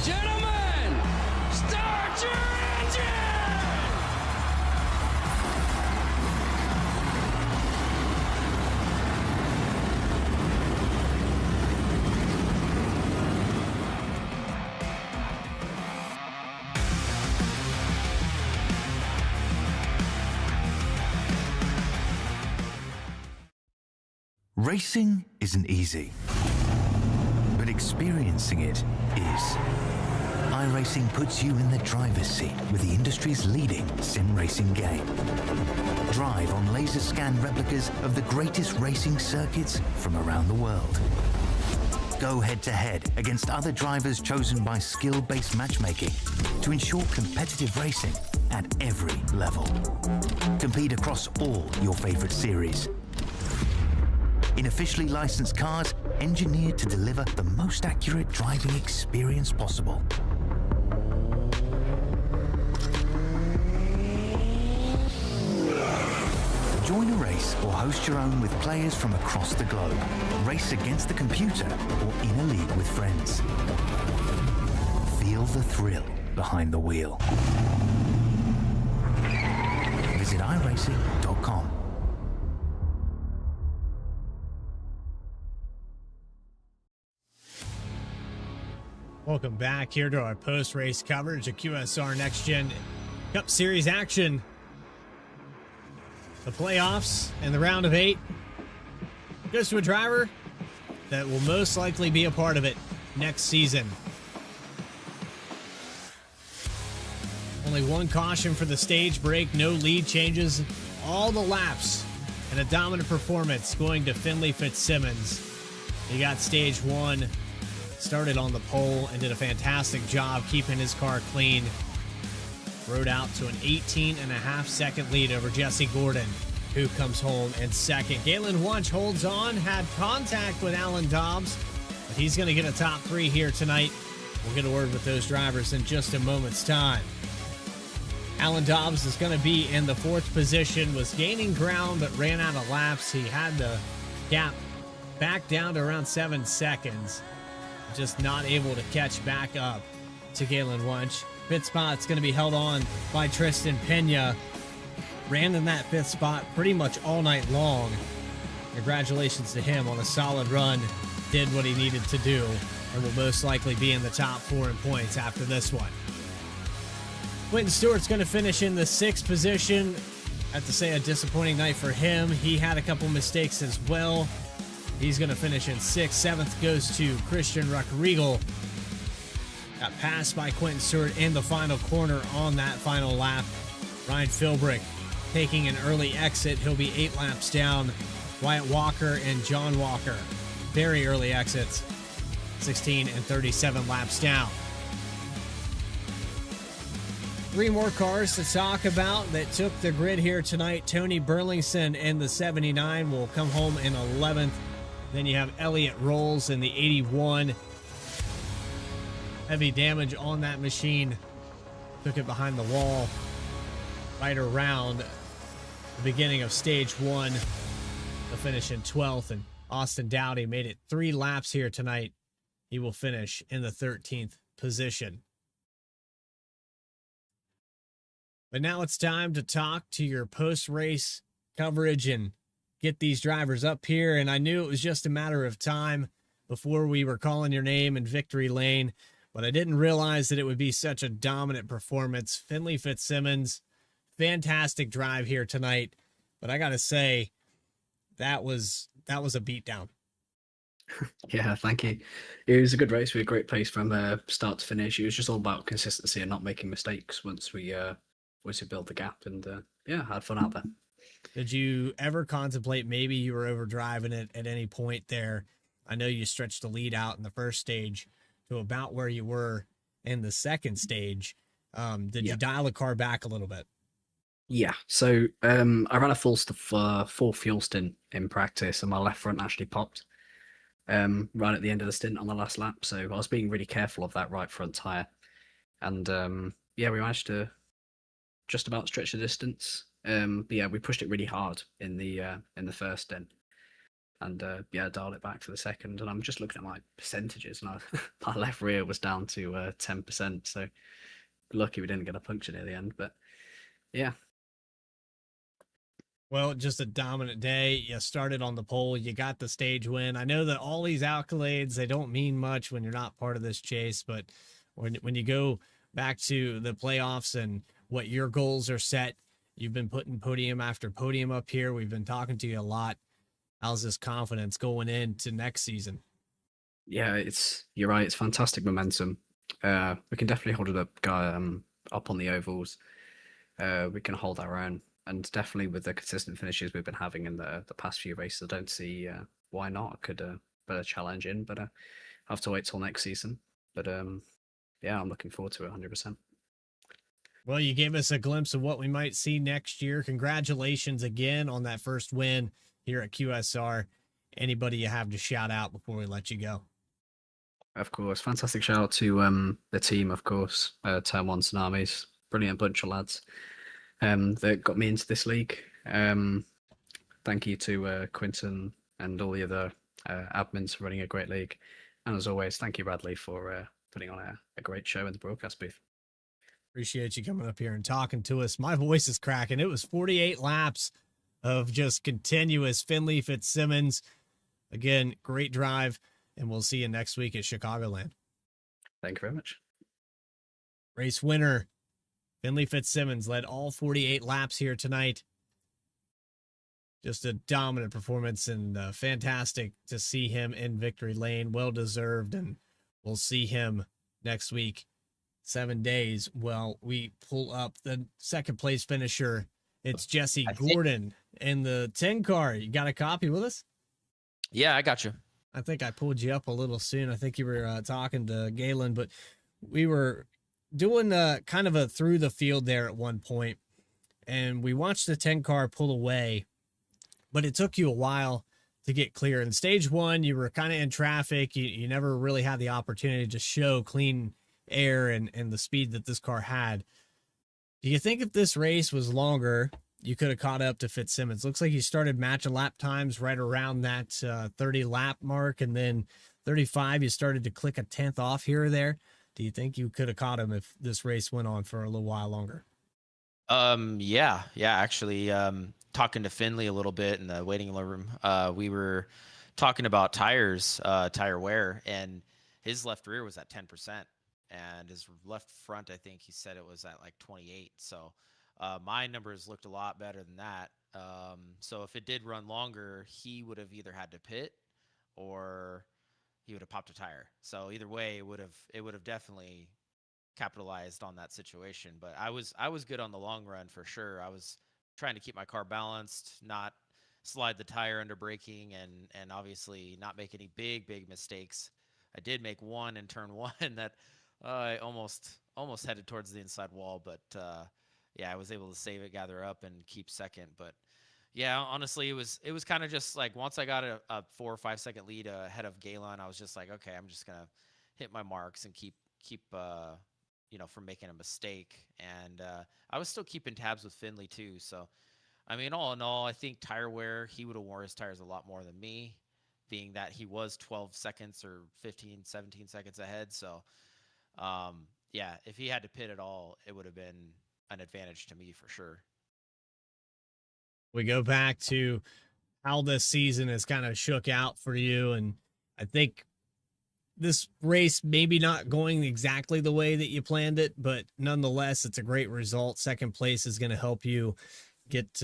Gentlemen, start your engine! Racing isn't easy, but experiencing it is. iRacing puts you in the driver's seat with the industry's leading sim racing game. Drive on laser scan replicas of the greatest racing circuits from around the world. Go head-to-head against other drivers chosen by skill-based matchmaking to ensure competitive racing at every level. Compete across all your favorite series. In officially licensed cars, engineered to deliver the most accurate driving experience possible. Join a race or host your own with players from across the globe. Race against the computer or in a league with friends. Feel the thrill behind the wheel. Visit iRacing.com. Welcome back here to our post-race coverage of QSR Next Gen Cup Series action. The playoffs and the round of 8 goes to a driver that will most likely be a part of it next season. Only one caution for the stage break, no lead changes, all the laps, and a dominant performance going to Finley Fitzsimmons. He got stage 1. Started on the pole and did a fantastic job keeping his car clean. Rode out to an 18.5-second lead over Jesse Gordon, who comes home in second. Galen Wunsch holds on, had contact with Alan Dobbs, but he's going to get a top 3 here tonight. We'll get a word with those drivers in just a moment's time. Alan Dobbs is going to be in the 4th position, was gaining ground but ran out of laps. He had the gap back down to around 7 seconds. Just not able to catch back up to Galen Wunsch. 5th spot's going to be held on by Tristan Pena. Ran in that 5th spot pretty much all night long. Congratulations to him on a solid run. Did what he needed to do and will most likely be in the top 4 in points after this one. Quentin Stewart's going to finish in the 6th position. I have to say, a disappointing night for him. He had a couple mistakes as well. He's going to finish in 6th. 7th goes to Christian Ruckriegel. Got passed by Quentin Stewart in the final corner on that final lap. Ryan Philbrick taking an early exit. He'll be 8 laps down. Wyatt Walker and John Walker, very early exits. 16 and 37 laps down. 3 more cars to talk about that took the grid here tonight. Tony Burlington in the 79 will come home in 11th. Then you have Elliott Rolls in the 81. Heavy damage on that machine. Took it behind the wall right around the beginning of stage 1. They'll finish in 12th. And Austin Dowdy made it 3 laps here tonight. He will finish in the 13th position. But now it's time to talk to your post-race coverage and get these drivers up here. And I knew it was just a matter of time before we were calling your name in victory lane, but I didn't realize that it would be such a dominant performance. Finley Fitzsimmons, fantastic drive here tonight. But I got to say, that was a beatdown. Yeah, thank you. It was a good race. We had great pace from start to finish. It was just all about consistency and not making mistakes once we once you build the gap, and yeah, I had fun out there. Did you ever contemplate maybe you were overdriving it at any point there? I know you stretched the lead out in the first stage to about where you were in the second stage. Did you dial the car back a little bit? Yeah, so I ran a full fuel stint in practice, and my left front actually popped right at the end of the stint on the last lap. So I was being really careful of that right front tire, and yeah, we managed to just about stretch the distance. But yeah, we pushed it really hard in the first stint, and yeah, dialed it back for the second. And I'm just looking at my percentages, and my left rear was down to 10%. So lucky we didn't get a puncture near the end, but yeah. Well, just a dominant day. You started on the pole. You got the stage win. I know that all these accolades, they don't mean much when you're not part of this chase, but when you go back to the playoffs and what your goals are set, you've been putting podium after podium up here. We've been talking to you a lot. How's this confidence going into next season? Yeah, you're right. It's fantastic momentum. We can definitely hold it up on the ovals. We can hold our own. And definitely with the consistent finishes we've been having in the past few races, I don't see why not. I could put a challenge in, but I have to wait till next season. But yeah, I'm looking forward to it 100%. Well, you gave us a glimpse of what we might see next year. Congratulations again on that first win here at QSR. Anybody you have to shout out before we let you go? Of course. Fantastic shout out to the team, of course. Turn 1 Tsunamis. Brilliant bunch of lads. That got me into this league. Thank you to Quinton and all the other admins for running a great league. And as always, thank you, Bradley, for putting on a great show in the broadcast booth. Appreciate you coming up here and talking to us. My voice is cracking. It was 48 laps of just continuous Finley Fitzsimmons. Again, great drive, and we'll see you next week at Chicagoland. Thank you very much. Race winner Finley Fitzsimmons led all 48 laps here tonight. Just a dominant performance, and fantastic to see him in victory lane. Well deserved, and we'll see him next week. 7 days. Well, we pull up the second place finisher. It's Jesse Gordon in the 10 car. You got a copy with us? Yeah, I got you. I think I pulled you up a little soon. I think you were talking to Galen, but we were doing kind of a through the field there at one point, and we watched the 10 car pull away, but it took you a while to get clear. In stage one, you were kind of in traffic. You never really had the opportunity to show clean air and the speed that this car had. Do you think if this race was longer, you could have caught up to Fitzsimmons? Looks like you started matching lap times right around that 30 lap mark, and then 35, you started to click a 10th off here or there. Do you think you could have caught him if this race went on for a little while longer? Yeah, actually, talking to Finley a little bit in the waiting room, we were talking about tire wear, and his left rear was at 10%, and his left front, I think he said it was at like 28. So my numbers looked a lot better than that. So if it did run longer, he would have either had to pit or he would have popped a tire. So either way, it would have definitely capitalized on that situation. But I was good on the long run for sure. I was trying to keep my car balanced, not slide the tire under braking, and obviously not make any big mistakes. I did make one in turn 1 that I almost headed towards the inside wall, but yeah, I was able to save it, gather up, and keep second. But yeah, honestly, it was kind of just like once I got a 4 or 5 second lead ahead of Galen, I was just like, okay, I'm just gonna hit my marks and keep from making a mistake. And I was still keeping tabs with Finley too. So, I mean, all in all, I think tire wear, he would have worn his tires a lot more than me, being that he was 12 seconds or 15, 17 seconds ahead. So, yeah, if he had to pit at all, it would have been an advantage to me for sure. We go back to how this season has kind of shook out for you, and I think this race maybe not going exactly the way that you planned it, but nonetheless, it's a great result. Second place is going to help you get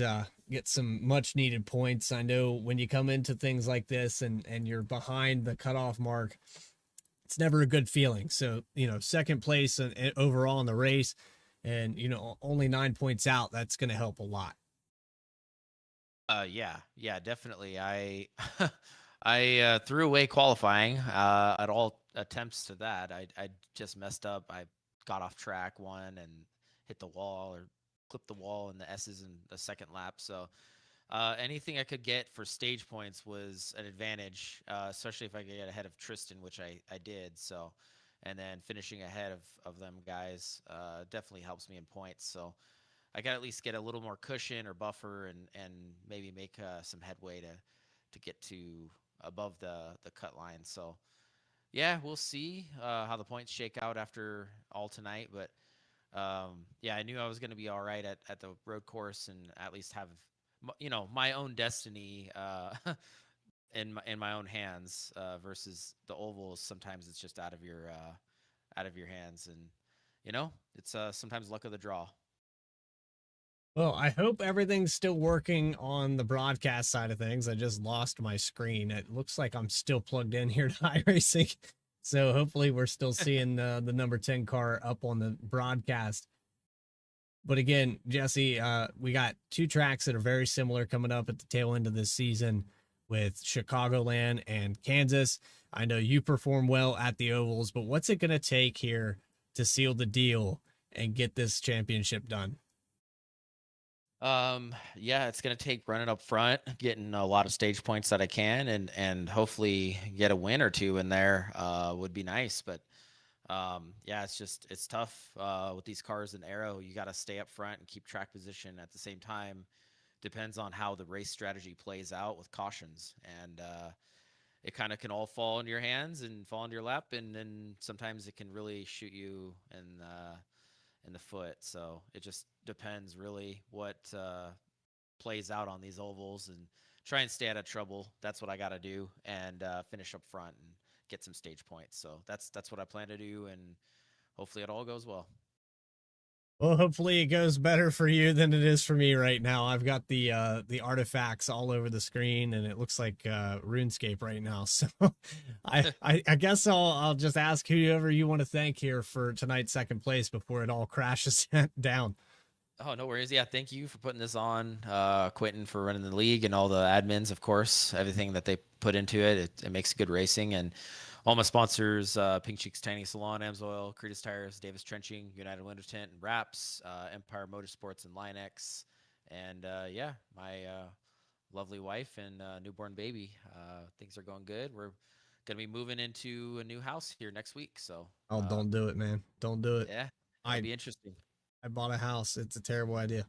some much needed points. I know when you come into things like this and you're behind the cutoff mark, it's never a good feeling. So, second place and overall in the race, and only 9 points out. That's going to help a lot. Yeah, definitely. I I threw away qualifying at all attempts to that. I just messed up. I got off track one and hit the wall or clipped the wall in the S's in the second lap. So anything I could get for stage points was an advantage, especially if I could get ahead of Tristan, which I did. So, and then finishing ahead of them guys definitely helps me in points. So I got at least get a little more cushion or buffer and maybe make some headway to get to above the cut line. So yeah, we'll see how the points shake out after all tonight. But yeah, I knew I was going to be all right at the road course and at least have my own destiny in my own hands versus the ovals. Sometimes it's just out of your hands, and it's sometimes luck of the draw. Well, I hope everything's still working on the broadcast side of things. I just lost my screen. It looks like I'm still plugged in here to iRacing. So hopefully we're still seeing the number 10 car up on the broadcast. But again, Jesse, we got two tracks that are very similar coming up at the tail end of this season with Chicagoland and Kansas. I know you perform well at the ovals, but what's it going to take here to seal the deal and get this championship done? Yeah, it's gonna take running up front, getting a lot of stage points that I can, and hopefully get a win or two in there. Would be nice, but yeah, it's tough with these cars in Aero. You got to stay up front and keep track position at the same time. Depends on how the race strategy plays out with cautions, and it kind of can all fall into your hands and fall into your lap, and then sometimes it can really shoot you in the foot. So it just depends really what plays out on these ovals, and try and stay out of trouble. That's what I got to do, and finish up front and get some stage points. So that's what I plan to do, and hopefully it all goes well. Well, hopefully it goes better for you than it is for me right now. I've got the artifacts all over the screen, and it looks like RuneScape right now. So I guess I'll just ask whoever you want to thank here for tonight's second place before it all crashes down. Oh, no worries. Yeah, thank you for putting this on. Quentin for running the league, and all the admins, of course, everything that they put into it. It makes good racing. And all my sponsors, Pink Cheeks Tanning Salon, Amsoil, Cretus Tires, Davis Trenching, United Winter Tent and Wraps, Empire Motorsports and Linex. And yeah, my lovely wife and newborn baby. Things are going good. We're going to be moving into a new house here next week. So Don't do it, man. Don't do it. Yeah, it'll be interesting. I bought a house. It's a terrible idea.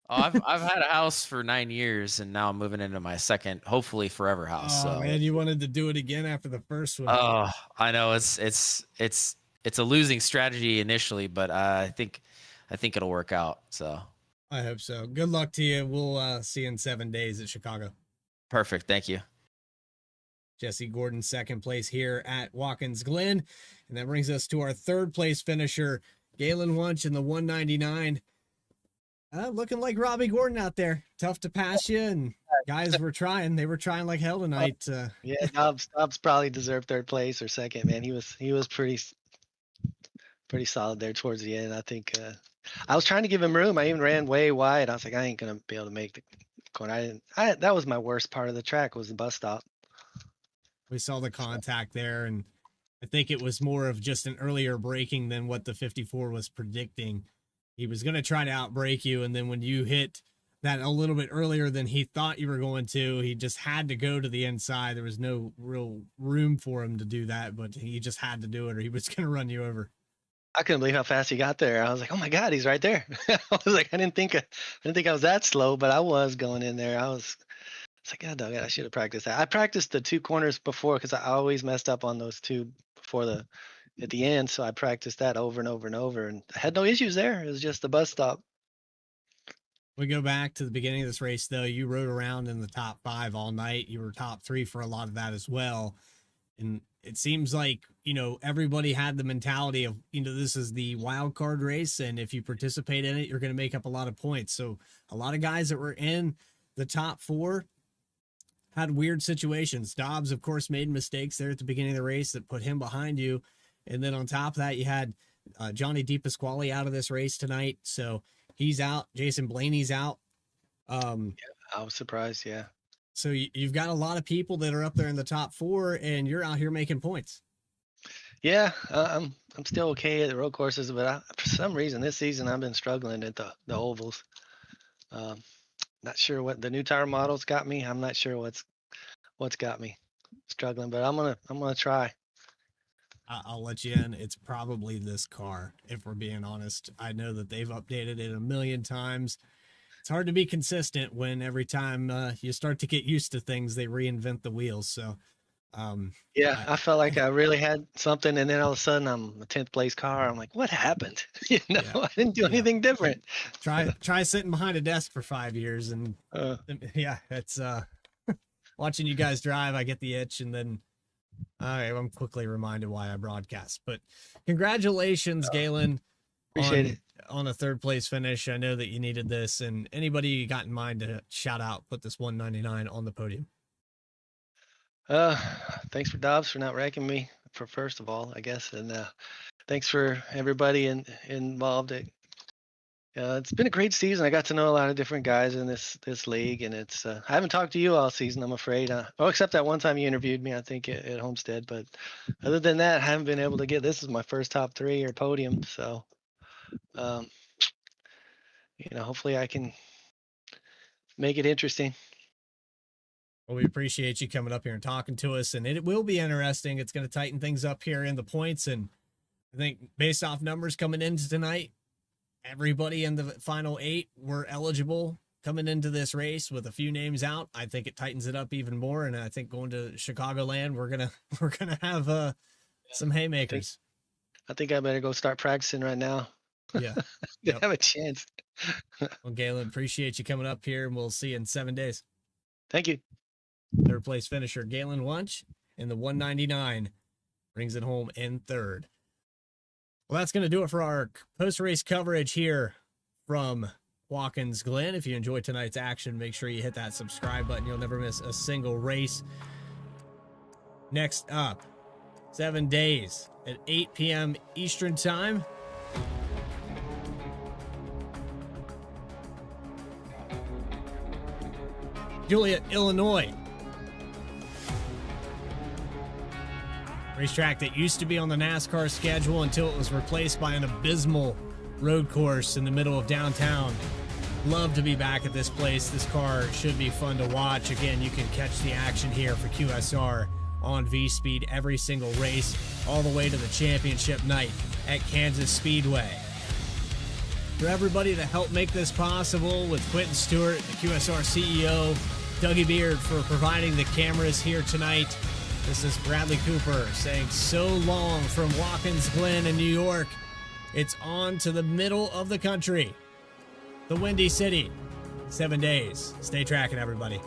Oh, I've had a house for 9 years, and now I'm moving into my second, hopefully forever house. Oh so. man, you wanted to do it again after the first one. Oh, I know it's a losing strategy initially, but I think it'll work out. So I hope so. Good luck to you. We'll see you in 7 days at Chicago. Perfect. Thank you. Jesse Gordon, second place here at Watkins Glen. And that brings us to our third place finisher, Galen Wunsch in the 199. Looking like Robbie Gordon out there. Tough to pass you, and guys were trying. They were trying like hell tonight. Yeah, Dobbs probably deserved third place or second, man. He was pretty solid there towards the end. I think I was trying to give him room. I even ran way wide. I was like, I ain't gonna be able to make the corner. That was my worst part of the track, was the bus stop. We saw the contact there, and I think it was more of just an earlier braking than what the 54 was predicting. He was going to try to outbrake you, and then when you hit that a little bit earlier than he thought you were going to, he just had to go to the inside. There was no real room for him to do that, but he just had to do it, or he was going to run you over. I couldn't believe how fast he got there. I was like, oh my God, he's right there. I was like, I didn't think I was that slow, but I was going in there. It's like, God, I should have practiced that. I practiced the two corners before, because I always messed up on those two before at the end. So I practiced that over and over and over, and I had no issues there. It was just the bus stop. We go back to the beginning of this race, though. You rode around in the top 5 all night. You were top 3 for a lot of that as well. And it seems like, everybody had the mentality of, this is the wild card race, and if you participate in it, you're going to make up a lot of points. So a lot of guys that were in the top 4 had weird situations. Dobbs, of course, made mistakes there at the beginning of the race that put him behind you. And then on top of that, you had Johnny DePasquale out of this race tonight, so he's out. Jason Blaney's out. I was surprised. Yeah. So you've got a lot of people that are up there in the top 4, and you're out here making points. Yeah, I'm still okay at the road courses, but for some reason this season I've been struggling at the ovals. Not sure what the new tire models got me. I'm not sure what's got me struggling, but I'm gonna try. I'll let you in. It's probably this car, if we're being honest. I know that they've updated it a million times. It's hard to be consistent when every time you start to get used to things, they reinvent the wheels. So, yeah, I felt like I really had something, and then all of a sudden I'm a 10th place car. I'm like, what happened? You know, Yeah. I didn't do anything different. Try sitting behind a desk for 5 years, and yeah, it's watching you guys drive. I get the itch, and then I'm quickly reminded why I broadcast. But congratulations, Galen. Appreciate it. On a 3rd place finish. I know that you needed this, and anybody you got in mind to shout out, put this 199 on the podium. Thanks for Dobbs for not wrecking me for first of all, I guess, and thanks for everybody involved. It's been a great season. I got to know a lot of different guys in this league, and it's I haven't talked to you all season, I'm afraid. Except that one time you interviewed me, I think at Homestead. But other than that, I haven't been able to get. This is my first top 3 or podium, so hopefully I can make it interesting. Well, we appreciate you coming up here and talking to us, and it will be interesting. It's going to tighten things up here in the points, and I think based off numbers coming into tonight, everybody in the final 8 were eligible coming into this race with a few names out. I think it tightens it up even more, and I think going to Chicagoland, we're gonna have some haymakers. I think I better go start practicing right now. Yeah, to have a chance. Well, Galen, appreciate you coming up here, and we'll see you in 7 days. Thank you. 3rd place finisher Galen Wunsch in the 199 brings it home in 3rd. Well, that's going to do it for our post-race coverage here from Watkins Glen. If you enjoyed tonight's action, make sure you hit that subscribe button. You'll never miss a single race. Next up, 7 days at 8 p.m. Eastern Time. Joliet, Illinois. Racetrack that used to be on the NASCAR schedule until it was replaced by an abysmal road course in the middle of downtown. Love to be back at this place. This car should be fun to watch. Again, you can catch the action here for QSR on V-Speed every single race, all the way to the championship night at Kansas Speedway. For everybody that helped make this possible, with Quentin Stewart, the QSR CEO, Dougie Beard for providing the cameras here tonight. This is Bradley Cooper saying so long from Watkins Glen in New York. It's on to the middle of the country, the Windy City. 7 days. Stay tracking, everybody.